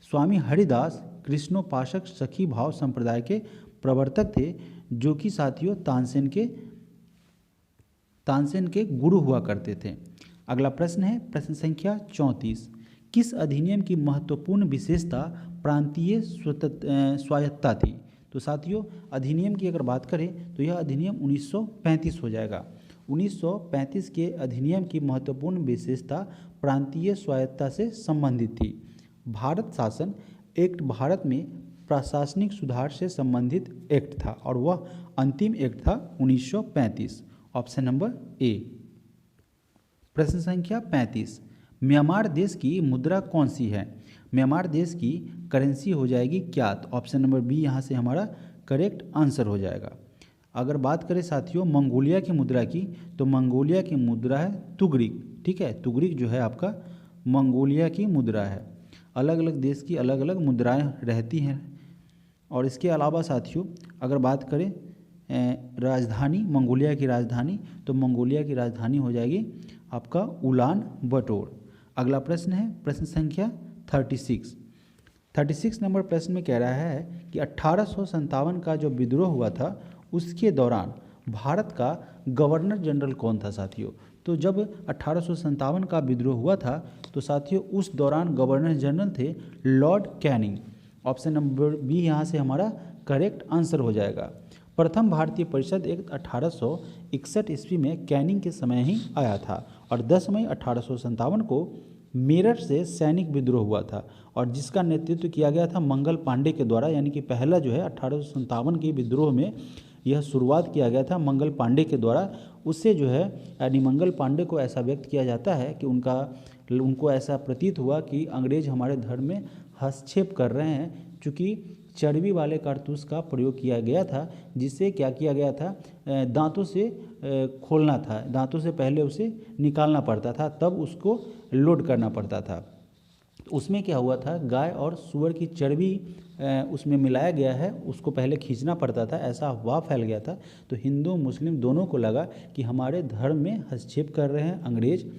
स्वामी हरिदास कृष्णोपासक सखी भाव संप्रदाय के प्रवर्तक थे जो कि साथियों तानसेन के तानसेन के गुरु हुआ करते थे। अगला प्रश्न है प्रश्न संख्या 34। किस अधिनियम की महत्वपूर्ण विशेषता प्रांतीय स्वायत्तता थी? तो साथियों अधिनियम की अगर बात करें तो यह अधिनियम 1935 हो जाएगा। 1935 के अधिनियम की महत्वपूर्ण विशेषता प्रांतीय स्वायत्तता से संबंधित थी। भारत शासन एक्ट भारत में प्रशासनिक सुधार से संबंधित एक्ट था और वह अंतिम एक्ट था 1935। Option number A. प्रश्न संख्या 35। म्यांमार देश की मुद्रा कौन सी है? म्यांमार देश की करेंसी हो जाएगी क्या? तो ऑप्शन नंबर बी यहाँ से हमारा करेक्ट आंसर हो जाएगा। अगर बात करें साथियों मंगोलिया की मुद्रा की, तो मंगोलिया की मुद्रा है तुगरिक। ठीक है, तुगरिक जो है आपका मंगोलिया की मुद्रा है। अलग अलग देश की अलग अलग मुद्राएं रहती हैं। और इसके अलावा साथियों अगर बात करें राजधानी, मंगोलिया की राजधानी, तो मंगोलिया की राजधानी हो जाएगी आपका उलान बटोर। अगला प्रश्न है प्रश्न संख्या 36 नंबर प्रश्न में कह रहा है कि 1857 का जो विद्रोह हुआ था उसके दौरान भारत का गवर्नर जनरल कौन था साथियों? तो जब 1857 का विद्रोह हुआ था तो साथियों उस दौरान गवर्नर जनरल थे Lord Canning. Option number B यहाँ से हमारा करेक्ट आंसर हो जाएगा। प्रथम भारतीय परिषद एक्ट 1861 ईस्वी में कैनिंग के समय ही आया था और 10 मई 1857 को मेरठ से सैनिक विद्रोह हुआ था और जिसका नेतृत्व किया गया था मंगल पांडे के द्वारा। यानी कि पहला जो है 1857 के विद्रोह में यह शुरुआत किया गया था मंगल पांडे के द्वारा। उससे जो है यानी मंगल पांडे को ऐसा व्यक्त किया जाता है कि उनको ऐसा प्रतीत हुआ कि अंग्रेज हमारे धर्म में हस्तक्षेप कर रहे हैं, चूँकि चर्बी वाले कारतूस का प्रयोग किया गया था जिससे क्या किया गया था, दांतों से खोलना था, दांतों से पहले उसे निकालना पड़ता था तब उसको लोड करना पड़ता था। उसमें क्या हुआ था, गाय और सूअर की चर्बी उसमें मिलाया गया है, उसको पहले खींचना पड़ता था, ऐसा अफवाह फैल गया था। तो हिंदू मुस्लिम दोनों को लगा कि हमारे धर्म में हस्तक्षेप कर रहे हैं अंग्रेज।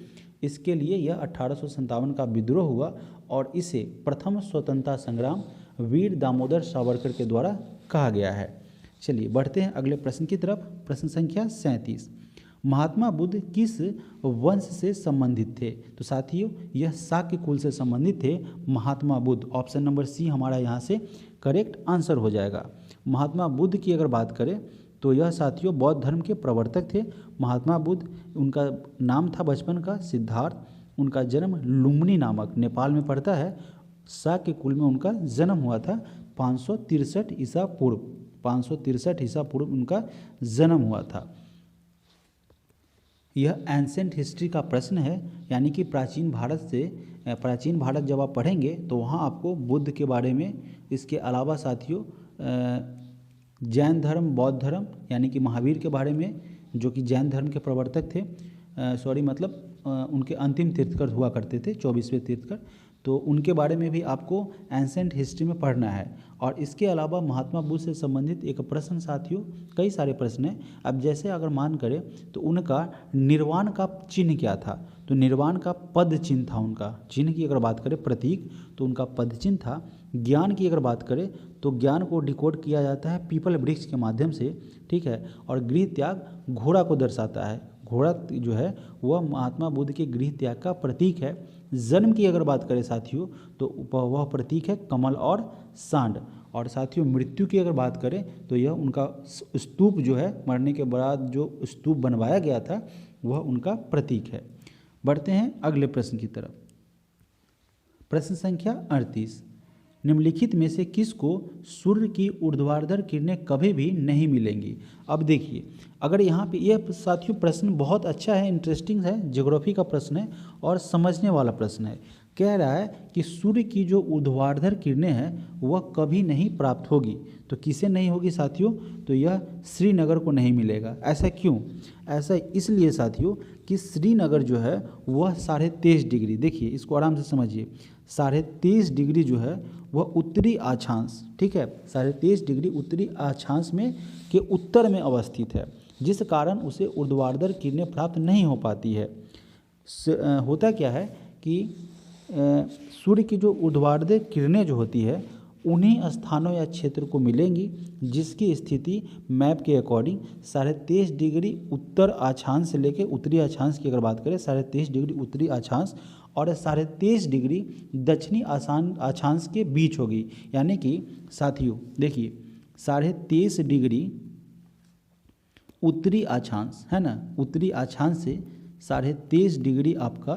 इसके लिए यह 1857 का विद्रोह हुआ और इसे प्रथम स्वतंत्रता संग्राम वीर दामोदर सावरकर के द्वारा कहा गया है। चलिए बढ़ते हैं अगले प्रश्न की तरफ। प्रश्न संख्या 37। महात्मा बुद्ध किस वंश से संबंधित थे? तो साथियों यह शाक्य कुल से संबंधित थे महात्मा बुद्ध। ऑप्शन नंबर सी हमारा यहाँ से करेक्ट आंसर हो जाएगा। महात्मा बुद्ध की अगर बात करें तो यह साथियों बौद्ध धर्म के प्रवर्तक थे। महात्मा बुद्ध, उनका नाम था बचपन का सिद्धार्थ। उनका जन्म लुम्बिनी नामक नेपाल में पड़ता है। शाक्य कुल में उनका जन्म हुआ था 563 ईसा पूर्व। 563 ईसा पूर्व उनका जन्म हुआ था। यह एंसेंट हिस्ट्री का प्रश्न है, यानी कि प्राचीन भारत जब आप पढ़ेंगे तो वहाँ आपको बुद्ध के बारे में, इसके अलावा साथियों जैन धर्म, बौद्ध धर्म यानी कि महावीर के बारे में, जो कि जैन धर्म के प्रवर्तक थे, उनके अंतिम तीर्थकर हुआ करते थे, 24वें तीर्थकर, तो उनके बारे में भी आपको एंसेंट हिस्ट्री में पढ़ना है। और इसके अलावा महात्मा बुद्ध से संबंधित एक प्रश्न साथियों, कई सारे प्रश्न हैं। अब जैसे अगर मान करें तो उनका निर्वाण का चिन्ह क्या था? तो निर्वाण का पद चिन्ह था उनका। चिन्ह की अगर बात करें प्रतीक, तो उनका पद चिन्ह था। ज्ञान की अगर बात करें तो ज्ञान को डिकोड किया जाता है पीपल वृक्ष के माध्यम से, ठीक है। और गृह त्याग घोड़ा को दर्शाता है। घोड़ा जो है वह महात्मा बुद्ध के गृह त्याग का प्रतीक है। जन्म की अगर बात करें साथियों तो वह प्रतीक है कमल और सांड। और साथियों मृत्यु की अगर बात करें तो यह उनका स्तूप जो है, मरने के बाद जो स्तूप बनवाया गया था वह उनका प्रतीक है। बढ़ते हैं अगले प्रश्न की तरफ। प्रश्न संख्या 38। निम्नलिखित में से किसको सूर्य की ऊर्ध्वाधर किरणें कभी भी नहीं मिलेंगी? अब देखिए, अगर यहाँ पे यह साथियों प्रश्न बहुत अच्छा है, इंटरेस्टिंग है, ज्योग्राफी का प्रश्न है और समझने वाला प्रश्न है। कह रहा है कि सूर्य की जो ऊर्ध्वाधर किरणें हैं वह कभी नहीं प्राप्त होगी। तो किसे नहीं होगी साथियों? तो यह श्रीनगर को नहीं मिलेगा। ऐसा क्यों? ऐसा इसलिए साथियों कि श्रीनगर जो है वह 23.5 डिग्री, देखिए इसको आराम से समझिए, 23.5 डिग्री जो है वह उत्तरी अक्षांश, ठीक है, 23.5 डिग्री उत्तरी अक्षांश में के उत्तर में अवस्थित है, जिस कारण उसे ऊर्ध्वाधर किरणें प्राप्त नहीं हो पाती है। होता क्या है कि सूर्य की जो ऊर्ध्वाधर किरणें जो होती है उन्हीं स्थानों या क्षेत्र को मिलेंगी जिसकी स्थिति मैप के अकॉर्डिंग 23.5 डिग्री उत्तर अक्षांश से लेकर उत्तरी अक्षांश की अगर बात करें 23.5 डिग्री उत्तरी अक्षांश और 23.5 डिग्री दक्षिणी अक्षांश के बीच होगी। यानी कि साथियों देखिए 23.5 डिग्री उत्तरी अक्षांश है ना, उत्तरी अक्षांश से 23.5 डिग्री आपका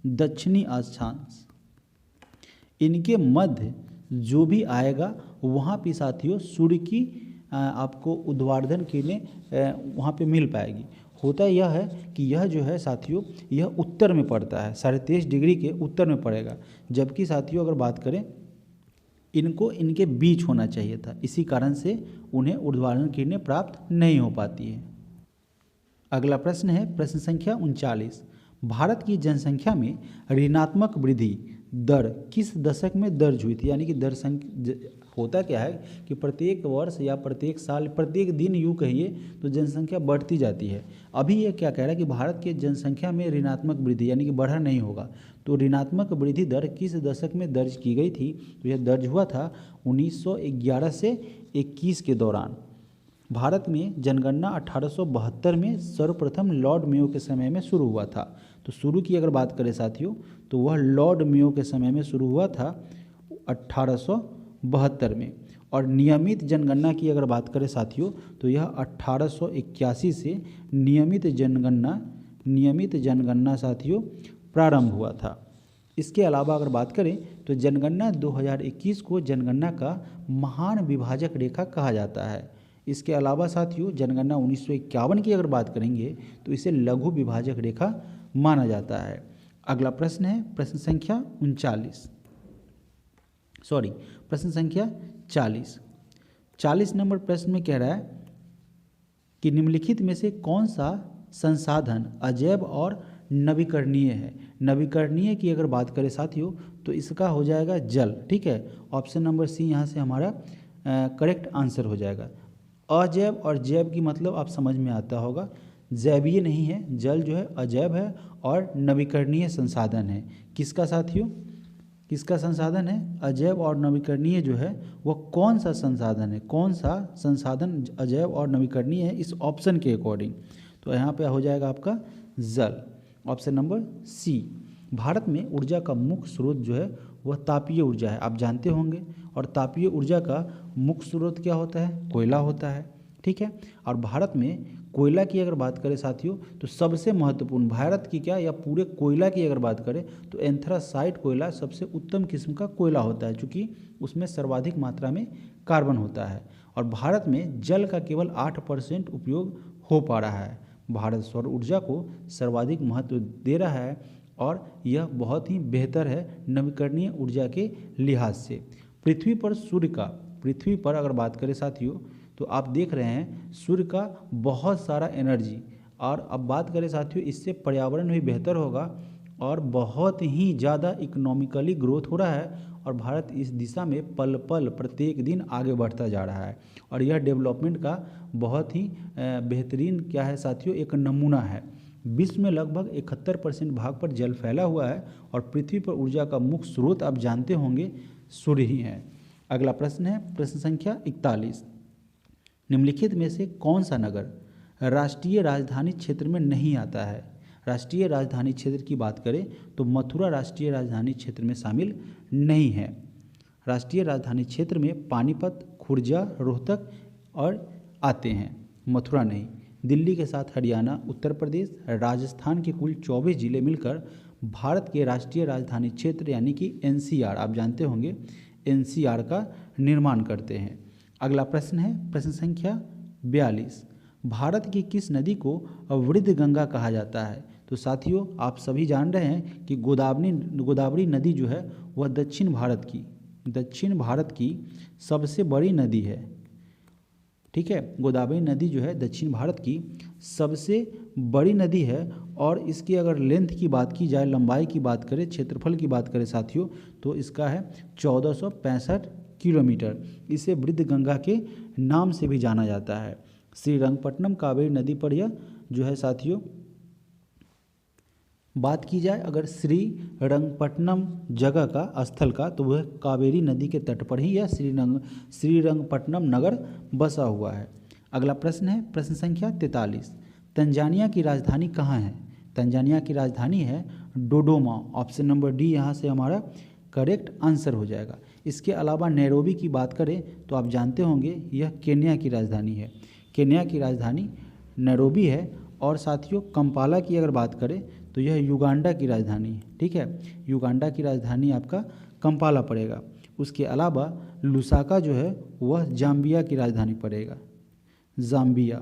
दक्षिणी अक्षांश, इनके मध्य जो भी आएगा वहाँ पे साथियों सूर्य की आपको ऊर्ध्वाधर किरणें वहाँ पे मिल पाएगी। होता यह है कि यह जो है साथियों यह उत्तर में पड़ता है, 23.5 डिग्री के उत्तर में पड़ेगा, जबकि साथियों अगर बात करें इनको इनके बीच होना चाहिए था, इसी कारण से उन्हें ऊर्ध्वाधर किरणें प्राप्त नहीं हो पाती है। अगला प्रश्न है प्रश्न संख्या 39। भारत की जनसंख्या में ऋणात्मक वृद्धि दर किस दशक में दर्ज हुई थी? यानी कि होता क्या है कि प्रत्येक वर्ष या प्रत्येक साल प्रत्येक दिन यूँ कहिए तो जनसंख्या बढ़ती जाती है। अभी ये क्या कह रहा है कि भारत के जनसंख्या में ऋणात्मक वृद्धि यानी कि बढ़ा नहीं होगा, तो ऋणात्मक वृद्धि दर किस दशक में दर्ज की गई थी? तो यह दर्ज हुआ था 1911 से 21 के दौरान। भारत में जनगणना 1872 में सर्वप्रथम लॉर्ड मेयो के समय में शुरू हुआ था। तो शुरू की अगर बात करें साथियों तो वह लॉर्ड मेयो के समय में शुरू हुआ था 1872 में, और नियमित जनगणना की अगर बात करें साथियों तो यह 1881 से नियमित जनगणना साथियों प्रारंभ हुआ था। इसके अलावा अगर बात करें तो जनगणना 2021 को जनगणना का महान विभाजक रेखा कहा जाता है। इसके अलावा साथियों जनगणना 1951 की अगर बात करेंगे तो इसे लघु विभाजक रेखा माना जाता है। अगला प्रश्न है प्रश्न संख्या 40 नंबर प्रश्न में कह रहा है कि निम्नलिखित में से कौन सा संसाधन अजैव और नवीकरणीय है? नवीकरणीय की अगर बात करें साथियों तो इसका हो जाएगा जल। ठीक है, ऑप्शन नंबर सी यहाँ से हमारा करेक्ट आंसर हो जाएगा। अजैव और जैव की मतलब आप समझ में आता होगा, जैवीय नहीं है, जल जो है अजैव है और नवीकरणीय संसाधन है। किसका साथियों, किसका संसाधन है? अजैव और नवीकरणीय जो है वह कौन सा संसाधन है, कौन सा संसाधन अजैव और नवीकरणीय है इस ऑप्शन के अकॉर्डिंग? तो यहाँ पे हो जाएगा आपका जल, ऑप्शन नंबर सी। भारत में ऊर्जा का मुख्य स्रोत जो है वह तापीय ऊर्जा है, आप जानते होंगे, और तापीय ऊर्जा का मुख्य स्रोत क्या होता है? कोयला होता है। ठीक है, और भारत में कोयला की अगर बात करें साथियों तो सबसे महत्वपूर्ण भारत की क्या या पूरे कोयला की अगर बात करें तो एंथ्रासाइट कोयला सबसे उत्तम किस्म का कोयला होता है, चूँकि उसमें सर्वाधिक मात्रा में कार्बन होता है। और भारत में जल का केवल 8% उपयोग हो पा रहा है। भारत सौर ऊर्जा को सर्वाधिक महत्व दे रहा है और यह बहुत ही बेहतर है नवीकरणीय ऊर्जा के लिहाज से। पृथ्वी पर अगर बात करें साथियों तो आप देख रहे हैं सूर्य का बहुत सारा एनर्जी, और अब बात करें साथियों इससे पर्यावरण भी बेहतर होगा और बहुत ही ज़्यादा इकोनॉमिकली ग्रोथ हो रहा है, और भारत इस दिशा में पल पल प्रत्येक दिन आगे बढ़ता जा रहा है। और यह डेवलपमेंट का बहुत ही बेहतरीन क्या है साथियों, एक नमूना है। विश्व में लगभग 71% भाग पर जल फैला हुआ है और पृथ्वी पर ऊर्जा का मुख्य स्रोत आप जानते होंगे सूर्य ही है। अगला प्रश्न है प्रश्न संख्या 41। निम्नलिखित में से कौन सा नगर राष्ट्रीय राजधानी क्षेत्र में नहीं आता है? राष्ट्रीय राजधानी क्षेत्र की बात करें तो मथुरा राष्ट्रीय राजधानी क्षेत्र में शामिल नहीं है। राष्ट्रीय राजधानी क्षेत्र में पानीपत, खुर्जा, रोहतक और आते हैं, मथुरा नहीं। दिल्ली के साथ हरियाणा, उत्तर प्रदेश, राजस्थान के कुल 24 जिले मिलकर भारत के राष्ट्रीय राजधानी क्षेत्र यानी कि एनसीआर, आप जानते होंगे एनसीआर का निर्माण करते हैं। अगला प्रश्न है प्रश्न संख्या 42। भारत की किस नदी को वृद्ध गंगा कहा जाता है? तो साथियों आप सभी जान रहे हैं कि गोदावरी नदी जो है वह दक्षिण भारत की सबसे बड़ी नदी है। ठीक है, गोदावरी नदी जो है दक्षिण भारत की सबसे बड़ी नदी है, और इसकी अगर लेंथ की बात की जाए, लंबाई की बात करें, क्षेत्रफल की बात करें साथियों तो इसका है 1465 किलोमीटर। इसे वृद्ध गंगा के नाम से भी जाना जाता है। श्रीरंगपट्टनम कावेरी नदी पर यह जो है साथियों बात की जाए अगर श्रीरंगपट्टनम जगह का स्थल का, तो वह कावेरी नदी के तट पर ही यह श्रीरंगपट्टनम नगर बसा हुआ है। अगला प्रश्न है प्रश्न संख्या 43। तंजानिया की राजधानी कहाँ है? तंजानिया की राजधानी है डोडोमा। ऑप्शन नंबर डी यहाँ से हमारा करेक्ट आंसर हो जाएगा। इसके अलावा नैरोबी की बात करें तो आप जानते होंगे यह केन्या की राजधानी है। केन्या की राजधानी नैरोबी है। और साथियों कंपाला की अगर बात करें तो यह युगांडा की राजधानी है। ठीक है, युगांडा की राजधानी आपका कंपाला पड़ेगा। उसके अलावा लुसाका जो है वह जाम्बिया की राजधानी पड़ेगा, जाम्बिया।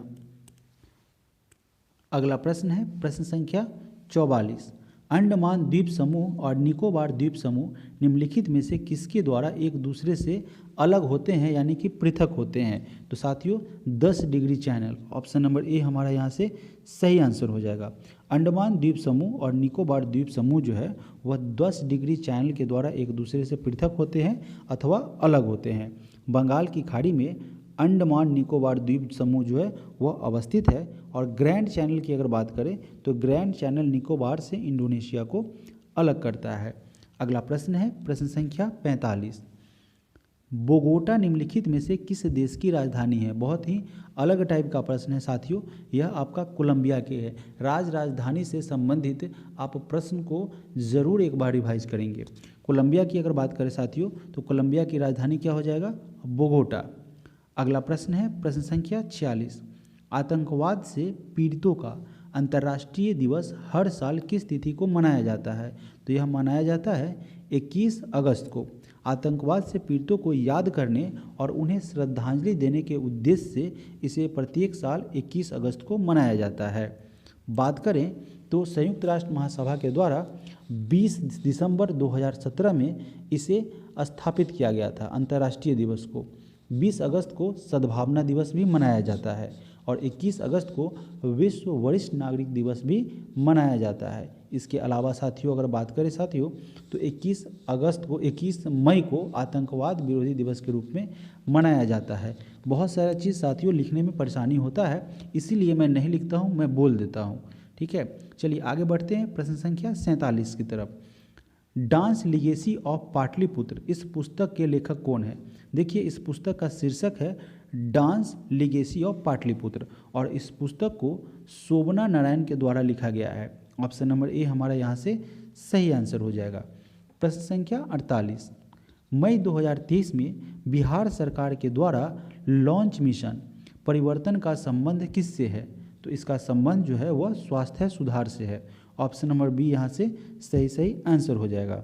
अगला प्रश्न है प्रश्न संख्या 44। अंडमान द्वीप समूह और निकोबार द्वीप समूह निम्नलिखित में से किसके द्वारा एक दूसरे से अलग होते हैं यानी कि पृथक होते हैं? तो साथियों 10 degree channel, option number A हमारा यहाँ से सही आंसर हो जाएगा। अंडमान द्वीप समूह और निकोबार द्वीप समूह जो है वह 10 डिग्री चैनल के द्वारा एक दूसरे से पृथक होते हैं अथवा अलग होते हैं। बंगाल की खाड़ी में अंडमान निकोबार द्वीप समूह जो है वह अवस्थित है। और ग्रैंड चैनल की अगर बात करें तो ग्रैंड चैनल निकोबार से इंडोनेशिया को अलग करता है। अगला प्रश्न है प्रश्न संख्या 45। बोगोटा निम्नलिखित में से किस देश की राजधानी है? बहुत ही अलग टाइप का प्रश्न है साथियों, यह आपका कोलंबिया के है। राजधानी से संबंधित आप प्रश्न को ज़रूर एक बार रिवाइज करेंगे। कोलंबिया की अगर बात करें साथियों तो कोलंबिया की राजधानी क्या हो जाएगा? बोगोटा। अगला प्रश्न है प्रश्न संख्या 46। आतंकवाद से पीड़ितों का अंतर्राष्ट्रीय दिवस हर साल किस तिथि को मनाया जाता है? तो यह मनाया जाता है 21 अगस्त को। आतंकवाद से पीड़ितों को याद करने और उन्हें श्रद्धांजलि देने के उद्देश्य से इसे प्रत्येक साल 21 अगस्त को मनाया जाता है। बात करें तो संयुक्त राष्ट्र महासभा के द्वारा 20 दिसंबर 2017 में इसे स्थापित किया गया था अंतर्राष्ट्रीय दिवस को। 20 अगस्त को सद्भावना दिवस भी मनाया जाता है और 21 अगस्त को विश्व वरिष्ठ नागरिक दिवस भी मनाया जाता है। इसके अलावा साथियों अगर बात करें साथियों तो 21 मई को आतंकवाद विरोधी दिवस के रूप में मनाया जाता है। बहुत सारा चीज़ साथियों लिखने में परेशानी होता है, इसीलिए मैं नहीं लिखता हूँ, मैं बोल देता हूँ। ठीक है, चलिए आगे बढ़ते हैं प्रश्न संख्या 47 की तरफ। डांस लीगेसी ऑफ पाटलिपुत्र, इस पुस्तक के लेखक कौन है? देखिए इस पुस्तक का शीर्षक है डांस लीगेसी ऑफ पाटलिपुत्र और इस पुस्तक को शोभना नारायण के द्वारा लिखा गया है। ऑप्शन नंबर ए हमारा यहाँ से सही आंसर हो जाएगा। प्रश्न संख्या 48। मई 2023 में बिहार सरकार के द्वारा लॉन्च मिशन परिवर्तन का संबंध किससे है? तो इसका संबंध जो है वह स्वास्थ्य सुधार से है। ऑप्शन नंबर बी यहाँ से सही आंसर हो जाएगा।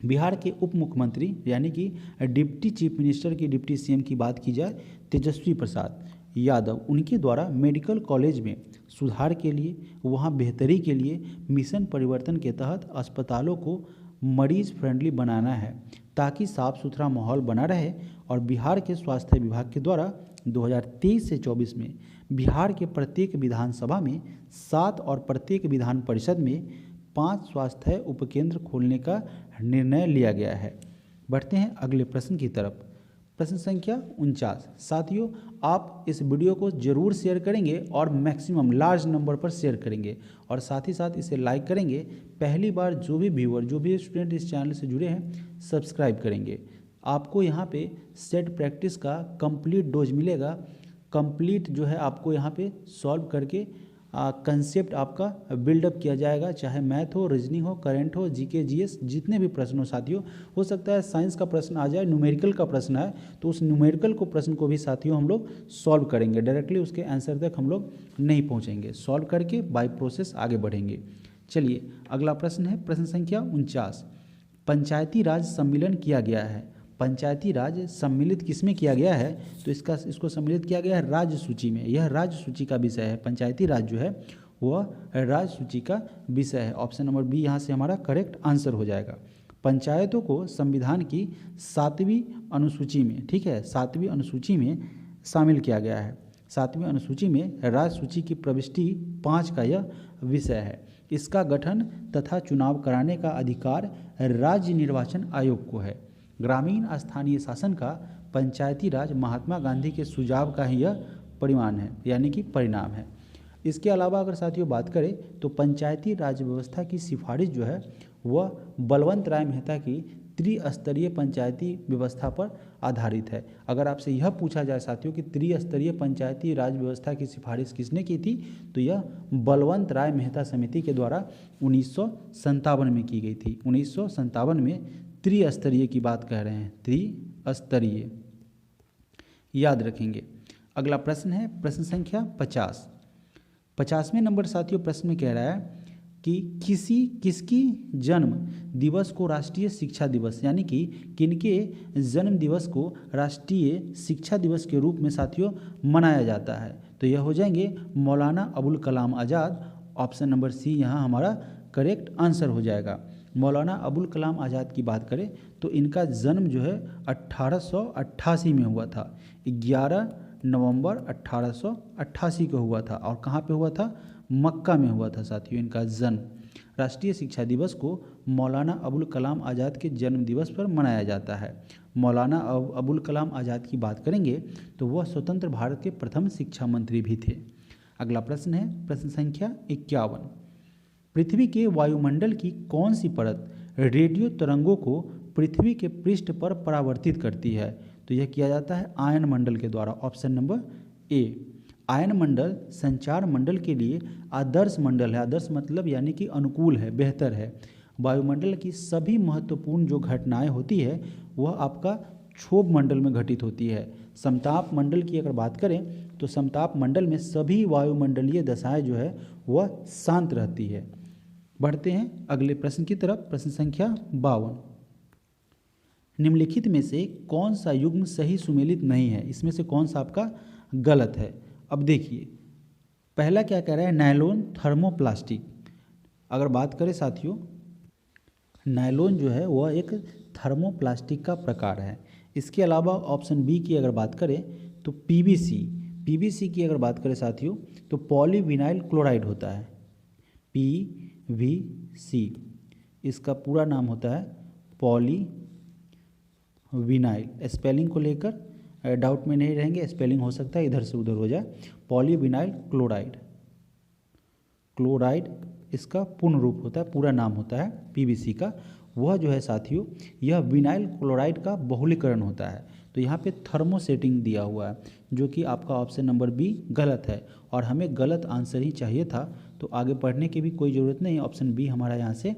बिहार के उप मुख्यमंत्री यानी कि डिप्टी चीफ मिनिस्टर की डिप्टी सीएम की बात की जाए तेजस्वी प्रसाद यादव, उनके द्वारा मेडिकल कॉलेज में सुधार के लिए, वहाँ बेहतरी के लिए मिशन परिवर्तन के तहत अस्पतालों को मरीज फ्रेंडली बनाना है ताकि साफ सुथरा माहौल बना रहे। और बिहार के स्वास्थ्य विभाग के द्वारा 2023 से 24 में बिहार के प्रत्येक विधानसभा में 7 और प्रत्येक विधान परिषद में 5 स्वास्थ्य उपकेंद्र खोलने का निर्णय लिया गया है। बढ़ते हैं अगले प्रश्न की तरफ। प्रश्न संख्या 49। साथियों आप इस वीडियो को जरूर शेयर करेंगे और मैक्सिमम लार्ज नंबर पर शेयर करेंगे और साथ ही साथ इसे लाइक करेंगे। पहली बार जो भी व्यूअर, जो भी स्टूडेंट इस चैनल से जुड़े हैं सब्सक्राइब करेंगे। आपको यहाँ पे सेट प्रैक्टिस का कंप्लीट डोज मिलेगा। कंप्लीट जो है आपको यहाँ पे सॉल्व करके कंसेप्ट आपका बिल्डअप किया जाएगा, चाहे मैथ हो, रीजनिंग हो, करंट हो, जीके जीएस, जितने भी प्रश्न हो साथियों। हो सकता है साइंस का प्रश्न आ जाए, न्यूमेरिकल का प्रश्न आए, तो उस न्यूमेरिकल को प्रश्न को भी साथियों हम लोग सॉल्व करेंगे। डायरेक्टली उसके आंसर तक हम लोग नहीं पहुँचेंगे, सॉल्व करके बाय प्रोसेस आगे बढ़ेंगे। चलिए अगला प्रश्न है प्रश्न संख्या 49। पंचायती राज सम्मिलन किया गया है। पंचायती राज सम्मिलित किसमें किया गया है? तो इसको सम्मिलित किया गया है राज्य सूची में। यह राज्य सूची का विषय है। पंचायती राज जो है वह राज्य सूची का विषय है। ऑप्शन नंबर बी यहाँ से हमारा करेक्ट आंसर हो जाएगा। पंचायतों को संविधान की 7वीं अनुसूची में, ठीक है, 7वीं अनुसूची में शामिल किया गया है। 7वीं अनुसूची में राज्य सूची की प्रविष्टि 5 का यह विषय है। इसका गठन तथा चुनाव कराने का अधिकार राज्य निर्वाचन आयोग को है। ग्रामीण स्थानीय शासन का पंचायती राज महात्मा गांधी के सुझाव का ही यह परिणाम है, यानी कि परिणाम है। इसके अलावा अगर साथियों बात करें तो पंचायती राज व्यवस्था की सिफारिश जो है वह बलवंत राय मेहता की त्रिस्तरीय पंचायती व्यवस्था पर आधारित है। अगर आपसे यह पूछा जाए साथियों कि त्रिस्तरीय पंचायती राज व्यवस्था की सिफारिश किसने की थी, तो यह बलवंत राय मेहता समिति के द्वारा 1957 में की गई थी। 1957 में त्रिस्तरीय की बात कह रहे हैं, त्रिस्तरीय, याद रखेंगे। अगला प्रश्न है प्रश्न संख्या 50। 50वें नंबर साथियों प्रश्न में कह रहा है कि किसकी जन्म दिवस को राष्ट्रीय शिक्षा दिवस, यानी कि किनके जन्म दिवस को राष्ट्रीय शिक्षा दिवस के रूप में साथियों मनाया जाता है। तो यह हो जाएंगे मौलाना अबुल कलाम आज़ाद। ऑप्शन नंबर सी यहाँ हमारा करेक्ट आंसर हो जाएगा। मौलाना अबुल कलाम आज़ाद की बात करें तो इनका जन्म जो है 1888 में हुआ था। 11 नवंबर 1888 को हुआ था। और कहाँ पे हुआ था? मक्का में हुआ था साथियों इनका जन्म। राष्ट्रीय शिक्षा दिवस को मौलाना अबुल कलाम आज़ाद के जन्म दिवस पर मनाया जाता है। मौलाना अबुल कलाम आज़ाद की बात करेंगे तो वह स्वतंत्र भारत के प्रथम शिक्षा मंत्री भी थे। अगला प्रश्न है प्रश्न संख्या 51। पृथ्वी के वायुमंडल की कौन सी परत रेडियो तरंगों को पृथ्वी के पृष्ठ पर परावर्तित करती है? तो यह किया जाता है आयन मंडल के द्वारा। Option number A. आयन मंडल संचार मंडल के लिए आदर्श मंडल है। आदर्श मतलब यानी कि अनुकूल है, बेहतर है। वायुमंडल की सभी महत्वपूर्ण जो घटनाएं होती है वह आपका क्षोभ मंडल में घटित होती है। समताप मंडल की अगर बात करें तो समताप मंडल में सभी वायुमंडलीय दशाएं जो है वह शांत रहती है। बढ़ते हैं अगले प्रश्न की तरफ। प्रश्न संख्या 52। निम्नलिखित में से कौन सा युग्म सही सुमेलित नहीं है? इसमें से कौन सा आपका गलत है? अब देखिए पहला क्या कह रहा है, नायलॉन थर्मोप्लास्टिक। अगर बात करें साथियों, नायलॉन जो है वह एक थर्मोप्लास्टिक का प्रकार है। इसके अलावा ऑप्शन बी की अगर बात करें तो पीवीसी की अगर बात करें साथियों तो पॉलीविनाइल क्लोराइड होता है, पीवीसी। इसका पूरा नाम होता है पॉलीविनाइल। स्पेलिंग को लेकर डाउट में नहीं रहेंगे, स्पेलिंग हो सकता है इधर से उधर हो जाए। पॉलीविनाइल क्लोराइड, क्लोराइड इसका पूर्ण रूप होता है, पूरा नाम होता है पीवीसी का। वह जो है साथियों यह विनाइल क्लोराइड का बहुलीकरण होता है। तो यहाँ पे थर्मोसेटिंग दिया हुआ है जो कि आपका ऑप्शन नंबर बी गलत है और हमें गलत आंसर ही चाहिए था, तो आगे पढ़ने की भी कोई ज़रूरत नहीं। ऑप्शन बी हमारा यहाँ से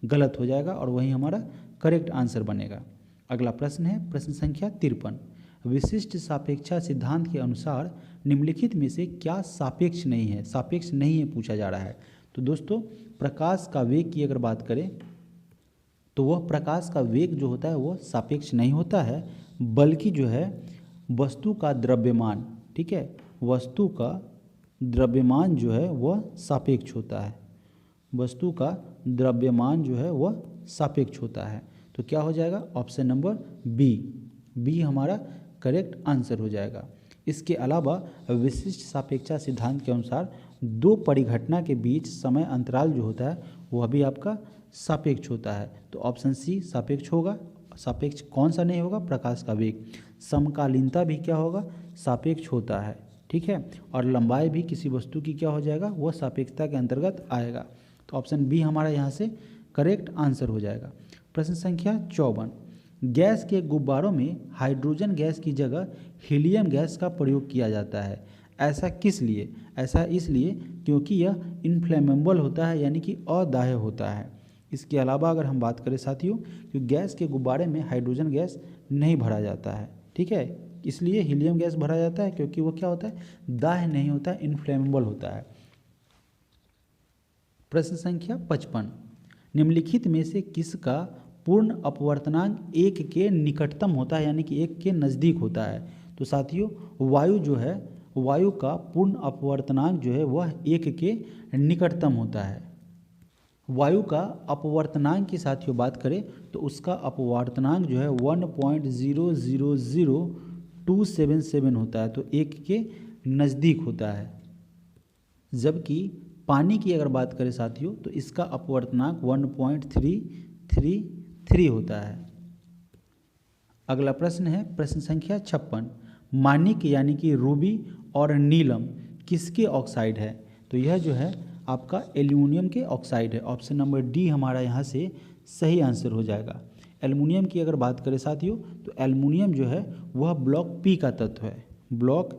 गलत हो जाएगा और वही हमारा करेक्ट आंसर बनेगा। अगला प्रश्न है प्रश्न संख्या 53। विशिष्ट सापेक्षा सिद्धांत के अनुसार निम्नलिखित में से क्या सापेक्ष नहीं है? सापेक्ष नहीं है पूछा जा रहा है। तो दोस्तों प्रकाश का वेग की अगर बात करें तो वह प्रकाश का वेग जो होता है वह सापेक्ष नहीं होता है, बल्कि जो है वस्तु का द्रव्यमान, ठीक है, वस्तु का द्रव्यमान जो है वह सापेक्ष होता है। वस्तु का द्रव्यमान जो है वह सापेक्ष होता है। तो क्या हो जाएगा? ऑप्शन नंबर बी हमारा करेक्ट आंसर हो जाएगा। इसके अलावा विशिष्ट सापेक्षा सिद्धांत के अनुसार दो परिघटना के बीच समय अंतराल जो होता है वह भी आपका सापेक्ष होता है। तो ऑप्शन सी सापेक्ष होगा। सापेक्ष कौन सा नहीं होगा? प्रकाश का वेग। समकालीनता भी क्या होगा? सापेक्ष होता है, ठीक है। और लंबाई भी किसी वस्तु की क्या हो जाएगा? वह सापेक्षता के अंतर्गत आएगा। तो ऑप्शन बी हमारा यहाँ से करेक्ट आंसर हो जाएगा। प्रश्न संख्या 54। गैस के गुब्बारों में हाइड्रोजन गैस की जगह हीलियम गैस का प्रयोग किया जाता है। ऐसा किस लिए? ऐसा इसलिए क्योंकि यह इनफ्लेमेबल होता है, यानी कि अदाह्य होता है। इसके अलावा अगर हम बात करें साथियों कि गैस के गुब्बारे में हाइड्रोजन गैस नहीं भरा जाता है, ठीक है, इसलिए हीलियम गैस भरा जाता है क्योंकि वो क्या होता है? दाह्य नहीं होता है, इनफ्लेमेबल होता है। प्रश्न संख्या 55। निम्नलिखित में से किसका पूर्ण अपवर्तनांक 1 के निकटतम होता है, यानी कि 1 के नज़दीक होता है? तो साथियों वायु जो है, वायु का पूर्ण अपवर्तनांक जो है वह 1 के निकटतम होता है। वायु का अपवर्तनांक की साथियों बात करें तो उसका अपवर्तनांक जो है 1.000277 होता है, तो 1 के नज़दीक होता है। जबकि पानी की अगर बात करें साथियों तो इसका अपवर्तनांक 1.333 होता है। अगला प्रश्न है प्रश्न संख्या 56। माणिक यानी कि रूबी और नीलम किसके ऑक्साइड है? तो यह जो है आपका एल्यूमिनियम के ऑक्साइड है। ऑप्शन नंबर डी हमारा यहाँ से सही आंसर हो जाएगा। एल्युमिनियम की अगर बात करें साथियों, तो एल्युमिनियम जो है वह ब्लॉक पी का तत्व है। ब्लॉक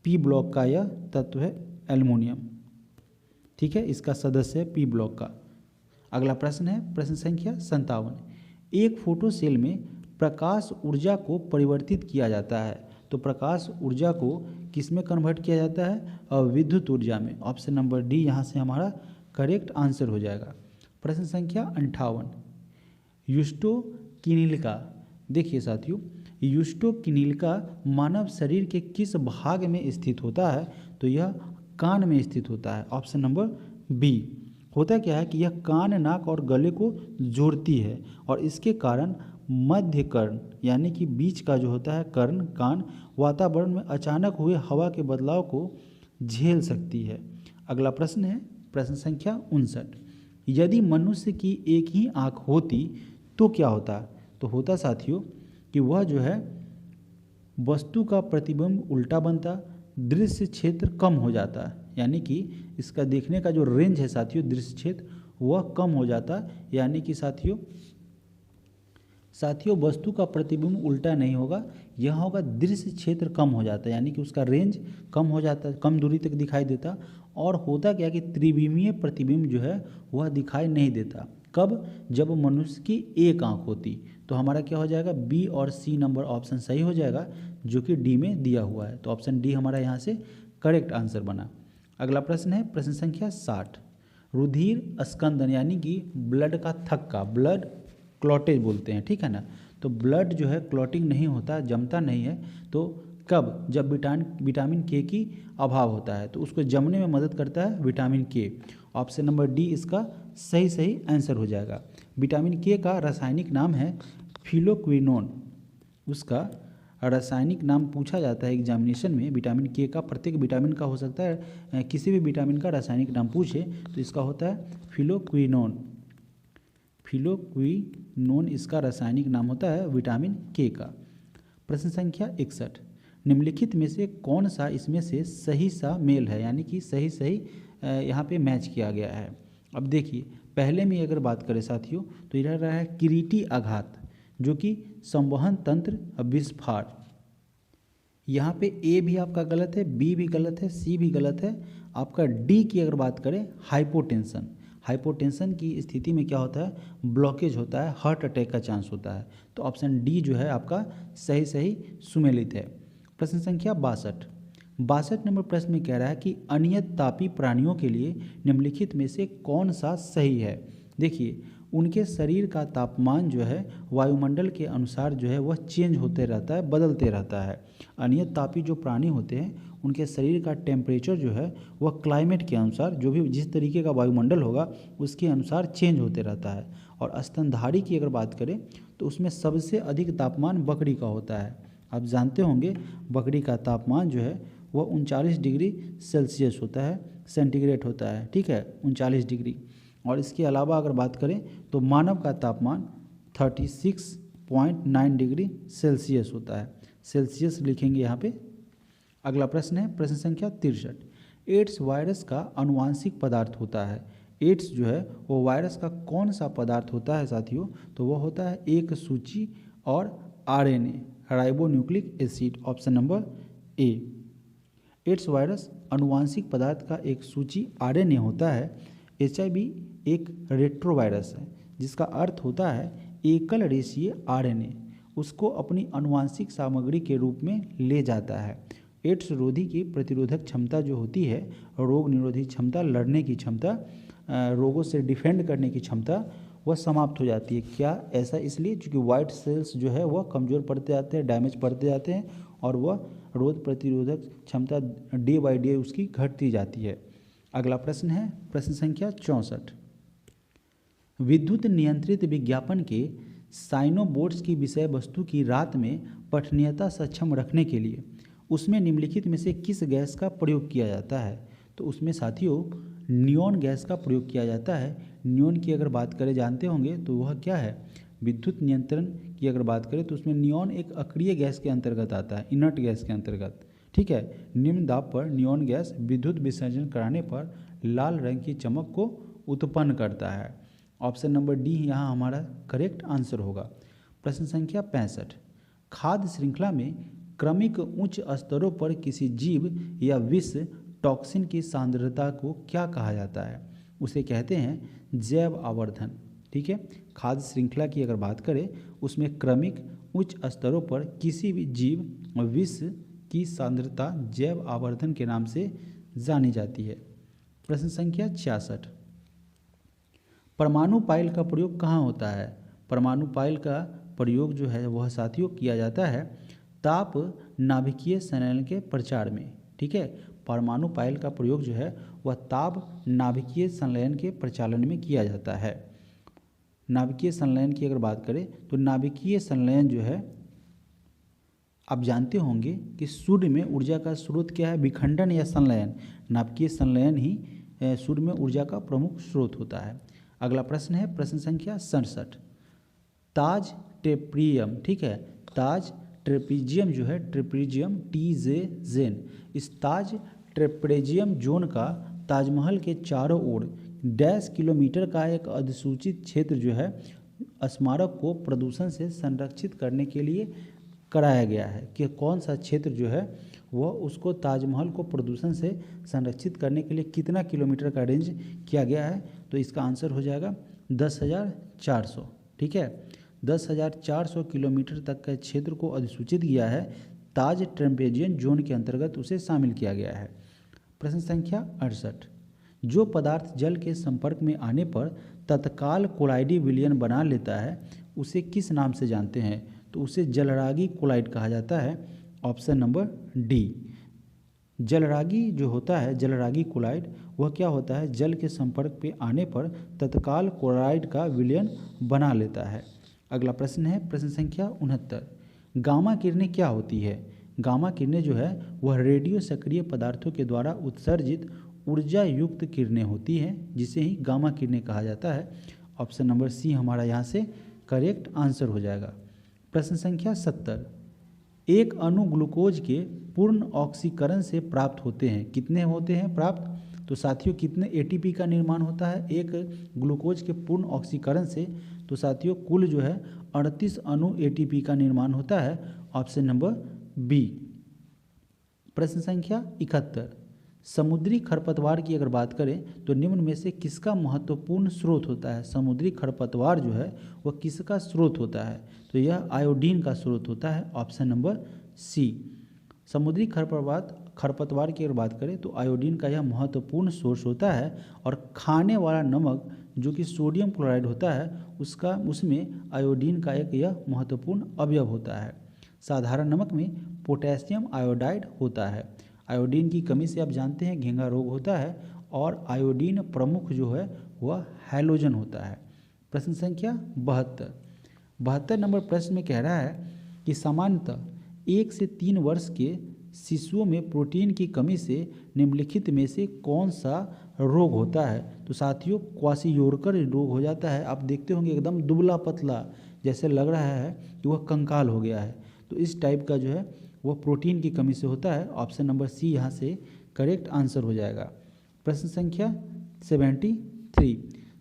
पी ब्लॉक का यह तत्व है एल्युमिनियम, ठीक है, इसका सदस्य है पी ब्लॉक का। अगला प्रश्न है प्रश्न संख्या 57। एक फोटो सेल में प्रकाश ऊर्जा को परिवर्तित किया जाता है, तो प्रकाश ऊर्जा को किस में कन्वर्ट किया जाता है? विद्युत ऊर्जा में। ऑप्शन नंबर डी यहाँ से हमारा करेक्ट आंसर हो जाएगा। प्रश्न संख्या 58। यूस्टोकिनिलिका, देखिए साथियों, यूस्टोकिनिलिका मानव शरीर के किस भाग में स्थित होता है? तो यह कान में स्थित होता है। Option number B. होता क्या है कि यह कान, नाक और गले को जोड़ती है और इसके कारण मध्य कर्ण यानी कि बीच का जो होता है कर्ण, कान, वातावरण में अचानक हुए हवा के बदलाव को झेल सकती है। अगला प्रश्न है प्रश्न संख्या 59। यदि मनुष्य की एक ही आँख होती तो क्या होता? तो होता साथियों कि वह जो है वस्तु का प्रतिबिंब उल्टा बनता, दृश्य क्षेत्र कम हो जाता, यानी कि इसका देखने का जो रेंज है साथियों, दृश्य क्षेत्र वह कम हो जाता, यानी कि साथियों वस्तु का प्रतिबिंब उल्टा नहीं होगा, यह होगा दृश्य क्षेत्र कम हो जाता, यानी कि उसका रेंज कम हो जाता, कम दूरी तक दिखाई देता। और होता क्या कि त्रिविमीय प्रतिबिंब जो है वह दिखाई नहीं देता। कब? जब मनुष्य की एक आंख होती। तो हमारा क्या हो जाएगा? बी और सी नंबर ऑप्शन सही हो जाएगा, जो कि डी में दिया हुआ है। तो ऑप्शन डी हमारा यहाँ से करेक्ट आंसर बना। अगला प्रश्न है प्रश्न संख्या 60। रुधिर स्कंदन यानी कि ब्लड का थक्का, ब्लड क्लॉटेज बोलते हैं, ठीक है ना। तो ब्लड जो है क्लॉटिंग नहीं होता, जमता नहीं है। तो कब? जब विटामिन के की अभाव होता है, तो उसको जमने में मदद करता है विटामिन के। ऑप्शन नंबर डी इसका सही आंसर हो जाएगा। विटामिन के का रासायनिक नाम है फिलोक्विनोन। उसका रासायनिक नाम पूछा जाता है एग्जामिनेशन में। विटामिन के का प्रत्येक विटामिन का हो सकता है, किसी भी विटामिन का रासायनिक नाम पूछे तो इसका होता है फिलोक्विनोन। फिलोक्विनोन इसका रासायनिक नाम होता है विटामिन के का। प्रश्न संख्या 61। निम्नलिखित में से कौन सा इसमें से सही सा मेल है, यानी कि सही यहाँ पे मैच किया गया है। अब देखिए पहले में अगर बात करें साथियों, तो इधर रहा है किरीटी आघात, जो कि संवहन तंत्र विस्फार। यहाँ पे ए भी आपका गलत है, बी भी गलत है, सी भी गलत है। आपका डी की अगर बात करें हाइपोटेंशन, हाइपोटेंशन की स्थिति में क्या होता है? ब्लॉकेज होता है, हार्ट अटैक का चांस होता है। तो ऑप्शन डी जो है आपका सही सुमेलित है। प्रश्न संख्या 62 नंबर प्रश्न में कह रहा है कि अनियत तापी प्राणियों के लिए निम्नलिखित में से कौन सा सही है। देखिए उनके शरीर का तापमान जो है वायुमंडल के अनुसार जो है वह चेंज होते रहता है, बदलते रहता है। अनियत तापी जो प्राणी होते हैं उनके शरीर का टेम्परेचर जो है वह क्लाइमेट के अनुसार, जो भी जिस तरीके का वायुमंडल होगा उसके अनुसार चेंज होते रहता है। और स्तनधारी की अगर बात करें तो उसमें सबसे अधिक तापमान बकरी का होता है। आप जानते होंगे बकरी का तापमान जो है वह 39 डिग्री सेल्सियस होता है, सेंटीग्रेड होता है, ठीक है, 39 डिग्री। और इसके अलावा अगर बात करें तो मानव का तापमान 36.9 डिग्री सेल्सियस होता है, सेल्सियस लिखेंगे यहाँ पे। अगला प्रश्न है प्रश्न संख्या 63। एड्स वायरस का अनुवांशिक पदार्थ होता है। एड्स जो है वो वायरस का कौन सा पदार्थ होता है साथियों? तो वह होता है एक सूची और RNA, ribonucleic acid. Option number A. AIDS virus अनुवांशिक पदार्थ का एक सूची आरएनए होता है। एचआईवी एक रेट्रोवायरस है, जिसका अर्थ होता है एकल रेशीय आरएनए, उसको अपनी अनुवांशिक सामग्री के रूप में ले जाता है। एड्स रोधी की प्रतिरोधक क्षमता जो होती है, रोग निरोधी क्षमता, लड़ने की क्षमता, रोगों से डिफेंड करने की क्षमता, वह समाप्त हो जाती है। क्या? ऐसा इसलिए क्योंकि वाइट सेल्स जो है वह कमज़ोर पड़ते जाते हैं, डैमेज पड़ते जाते हैं और वह रोग प्रतिरोधक क्षमता डे बाय डे उसकी घटती जाती है। अगला प्रश्न है प्रश्न संख्या 64। विद्युत नियंत्रित विज्ञापन के साइनोबोर्ड्स की विषय वस्तु की रात में पठनीयता सक्षम रखने के लिए उसमें निम्नलिखित में से किस गैस का प्रयोग किया जाता है? तो उसमें साथियों नियॉन गैस का प्रयोग किया जाता है। नियॉन की अगर बात करें जानते होंगे तो वह क्या है? विद्युत नियंत्रण की अगर बात करें तो उसमें नियॉन एक अक्रिय गैस के अंतर्गत आता है, इनर्ट गैस के अंतर्गत, ठीक है। निम्न दाब पर नियॉन गैस विद्युत विसर्जन कराने पर लाल रंग की चमक को उत्पन्न करता है। ऑप्शन नंबर डी यहाँ हमारा करेक्ट आंसर होगा। प्रश्न संख्या 65, खाद्य श्रृंखला में क्रमिक उच्च स्तरों पर किसी जीव या विष टॉक्सिन की सांद्रता को क्या कहा जाता है? उसे कहते हैं जैव आवर्धन। ठीक है, खाद्य श्रृंखला की अगर बात करें उसमें क्रमिक उच्च स्तरों पर किसी भी जीव विष की सांद्रता जैव आवर्धन के नाम से जानी जाती है। प्रश्न संख्या 66, परमाणु पाइल का प्रयोग कहाँ होता है? परमाणु पाइल का प्रयोग जो है वह साथियों किया जाता है ताप नाभिकीय संलयन के प्रचार में। ठीक है, परमाणु पाइल का प्रयोग जो है वह ताप नाभिकीय संलयन के प्रचालन में किया जाता है। नाभिकीय संलयन की अगर बात करें तो नाभिकीय संलयन जो है आप जानते होंगे कि सूर्य में ऊर्जा का स्रोत क्या है? विखंडन या संलयन। नाभिकीय संलयन ही सूर्य में ऊर्जा का प्रमुख स्रोत होता है। अगला प्रश्न है प्रश्न संख्या 67, ताज ट्रेपीजियम। ठीक है, ताज ट्रेपीजियम जो है ट्रेपीजियम TJ-जेन, इस ताज ट्रेपीजियम जोन का ताजमहल के चारों ओर डैश किलोमीटर का एक अधिसूचित क्षेत्र जो है स्मारक को प्रदूषण से संरक्षित करने के लिए कराया गया है। कि कौन सा क्षेत्र जो है वह उसको ताजमहल को प्रदूषण से संरक्षित करने के लिए कितना किलोमीटर का रेंज किया गया है? तो इसका आंसर हो जाएगा 10,400। ठीक है, 10,400 किलोमीटर तक के क्षेत्र को अधिसूचित किया है, ताज ट्रेपीजियम जोन के अंतर्गत उसे शामिल किया गया है। प्रश्न संख्या 68, जो पदार्थ जल के संपर्क में आने पर तत्काल कोलाइडी विलयन बना लेता है उसे किस नाम से जानते हैं? तो उसे जलरागी कोलाइड कहा जाता है। Option number D. जलरागी जो होता है, जलरागी कोलाइड, वह क्या होता है? जल के संपर्क पे आने पर तत्काल कोलाइड का विलयन बना लेता है। अगला प्रश्न है प्रश्न संख्या 69, गामा किरणें क्या होती है? गामा किरणें जो है वह रेडियो सक्रिय पदार्थों के द्वारा उत्सर्जित ऊर्जा युक्त किरणें होती हैं, जिसे ही गामा किरणें कहा जाता है। ऑप्शन नंबर सी हमारा यहाँ से करेक्ट आंसर हो जाएगा। प्रश्न संख्या 70, एक अणु ग्लूकोज के पूर्ण ऑक्सीकरण से प्राप्त होते हैं। कितने होते हैं प्राप्त? तो साथियों कितने ATP का निर्माण होता है एक ग्लूकोज के पूर्ण ऑक्सीकरण से? तो साथियों कुल जो है 38 अणु ATP का निर्माण होता है। Option number B. प्रश्न संख्या 71, समुद्री खरपतवार की अगर बात करें तो निम्न में से किसका महत्वपूर्ण स्रोत होता है? समुद्री खरपतवार जो है वह किसका स्रोत होता है? तो यह आयोडीन का स्रोत होता है। Option number C. समुद्री खरपतवार की अगर बात करें तो आयोडीन का यह महत्वपूर्ण सोर्स होता है, और खाने वाला नमक जो कि सोडियम क्लोराइड होता है उसमें आयोडीन का एक यह महत्वपूर्ण अवयव होता है। साधारण नमक में पोटेशियम आयोडाइड होता है। आयोडीन की कमी से आप जानते हैं घेंघा रोग होता है, और आयोडीन प्रमुख जो है वह हैलोजन होता है। प्रश्न संख्या 72 नंबर प्रश्न में कह रहा है कि सामान्यतः 1 से 3 वर्ष के शिशुओं में प्रोटीन की कमी से निम्नलिखित में से कौन सा रोग होता है? तो साथियों क्वाशियोरकर रोग हो जाता है। आप देखते होंगे एकदम दुबला पतला जैसे लग रहा है कि वह कंकाल हो गया है। तो इस टाइप का जो है वह प्रोटीन की कमी से होता है। ऑप्शन नंबर सी यहाँ से करेक्ट आंसर हो जाएगा। प्रश्न संख्या 73,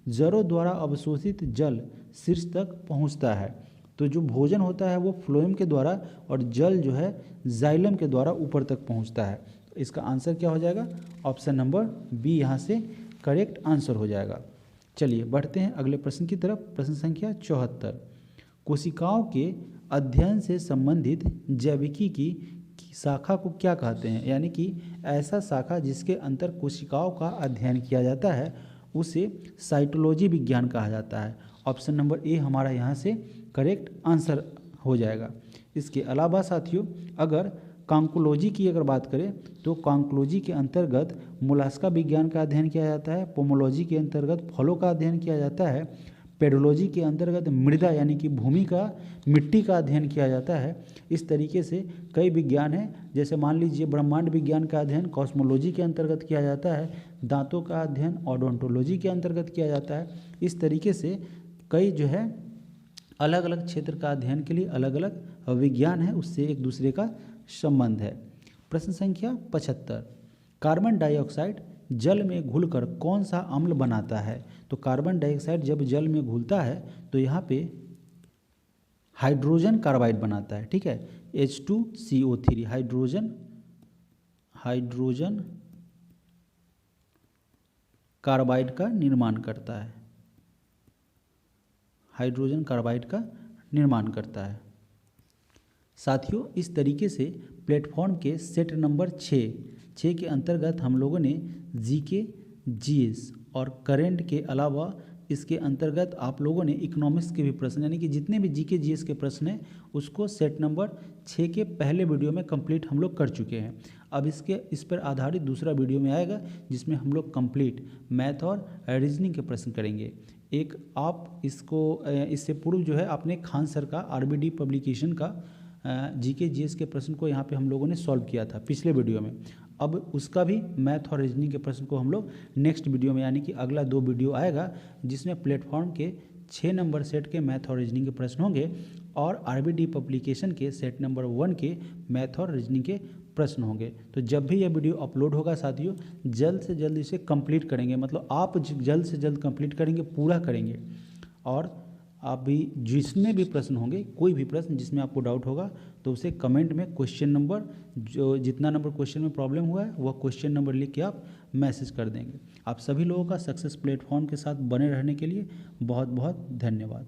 जड़ों द्वारा अवशोषित जल शीर्ष तक पहुँचता है। तो जो भोजन होता है वो फ्लोएम के द्वारा, और जल जो है जाइलम के द्वारा ऊपर तक पहुँचता है। तो इसका आंसर क्या हो जाएगा? ऑप्शन नंबर बी यहाँ से करेक्ट आंसर हो जाएगा। चलिए बढ़ते हैं अगले प्रश्न की तरफ। प्रश्न संख्या 74, कोशिकाओं के अध्ययन से संबंधित जैविकी की शाखा को क्या कहते हैं? यानी कि ऐसा शाखा जिसके अंतर कोशिकाओं का अध्ययन किया जाता है उसे साइटोलॉजी विज्ञान कहा जाता है। ऑप्शन नंबर ए हमारा यहाँ से करेक्ट आंसर हो जाएगा। इसके अलावा साथियों अगर कांकोलॉजी की अगर बात करें तो कांकोलॉजी के अंतर्गत मोलास्का विज्ञान का अध्ययन किया जाता है। पोमोलॉजी के अंतर्गत फलों का अध्ययन किया जाता है। पेडोलॉजी के अंतर्गत मृदा यानी कि भूमि का मिट्टी का अध्ययन किया जाता है। इस तरीके से कई विज्ञान हैं, जैसे मान लीजिए ब्रह्मांड विज्ञान का अध्ययन कॉस्मोलॉजी के अंतर्गत किया जाता है। दांतों का अध्ययन ओडोंटोलॉजी के अंतर्गत किया जाता है। इस तरीके से कई जो है अलग अलग क्षेत्र का अध्ययन के लिए अलग अलग विज्ञान है, उससे एक दूसरे का संबंध है। प्रश्न संख्या 75, कार्बन डाइऑक्साइड जल में घुलकर कौन सा अम्ल बनाता है? तो कार्बन डाइऑक्साइड जब जल में घुलता है तो यहाँ पे हाइड्रोजन कार्बाइड बनाता है, ठीक है, H2CO3 हाइड्रोजन कार्बाइड का निर्माण करता है, हाइड्रोजन कार्बाइड का निर्माण करता है। साथियों, इस तरीके से प्लेटफॉर्म के सेट नंबर 6 के अंतर्गत हम लोगों ने जीके, जीएस और करंट के अलावा इसके अंतर्गत आप लोगों ने इकोनॉमिक्स के भी प्रश्न, यानी कि जितने भी जीके जीएस के प्रश्न हैं उसको सेट नंबर 6 के पहले वीडियो में कंप्लीट हम लोग कर चुके हैं। अब इस पर आधारित दूसरा वीडियो में आएगा जिसमें हम लोग कंप्लीट मैथ और रीजनिंग के प्रश्न करेंगे। एक आप इससे पूर्व जो है आपने खान सर का आरबीडी पब्लिकेशन का जीके जीएस के प्रश्न को यहाँ पे हम लोगों ने सॉल्व किया था पिछले वीडियो में। अब उसका भी मैथ और रीजनिंग के प्रश्न को हम लोग नेक्स्ट वीडियो में, यानी कि अगला 2 वीडियो आएगा जिसमें प्लेटफॉर्म के 6 नंबर सेट के मैथ और रीजनिंग के प्रश्न होंगे और आरबीडी पब्लिकेशन के सेट नंबर 1 के मैथ और रीजनिंग के प्रश्न होंगे। तो जब भी यह वीडियो अपलोड होगा साथियों, जल्द से जल्द इसे कंप्लीट करेंगे, मतलब आप जल्द से जल्द कंप्लीट करेंगे, पूरा करेंगे। और आप भी जिसमें भी प्रश्न होंगे, कोई भी प्रश्न जिसमें आपको डाउट होगा तो उसे कमेंट में क्वेश्चन नंबर, जो जितना नंबर क्वेश्चन में प्रॉब्लम हुआ है वह क्वेश्चन नंबर लिख के आप मैसेज कर देंगे। आप सभी लोगों का सक्सेस प्लेटफॉर्म के साथ बने रहने के लिए बहुत बहुत धन्यवाद।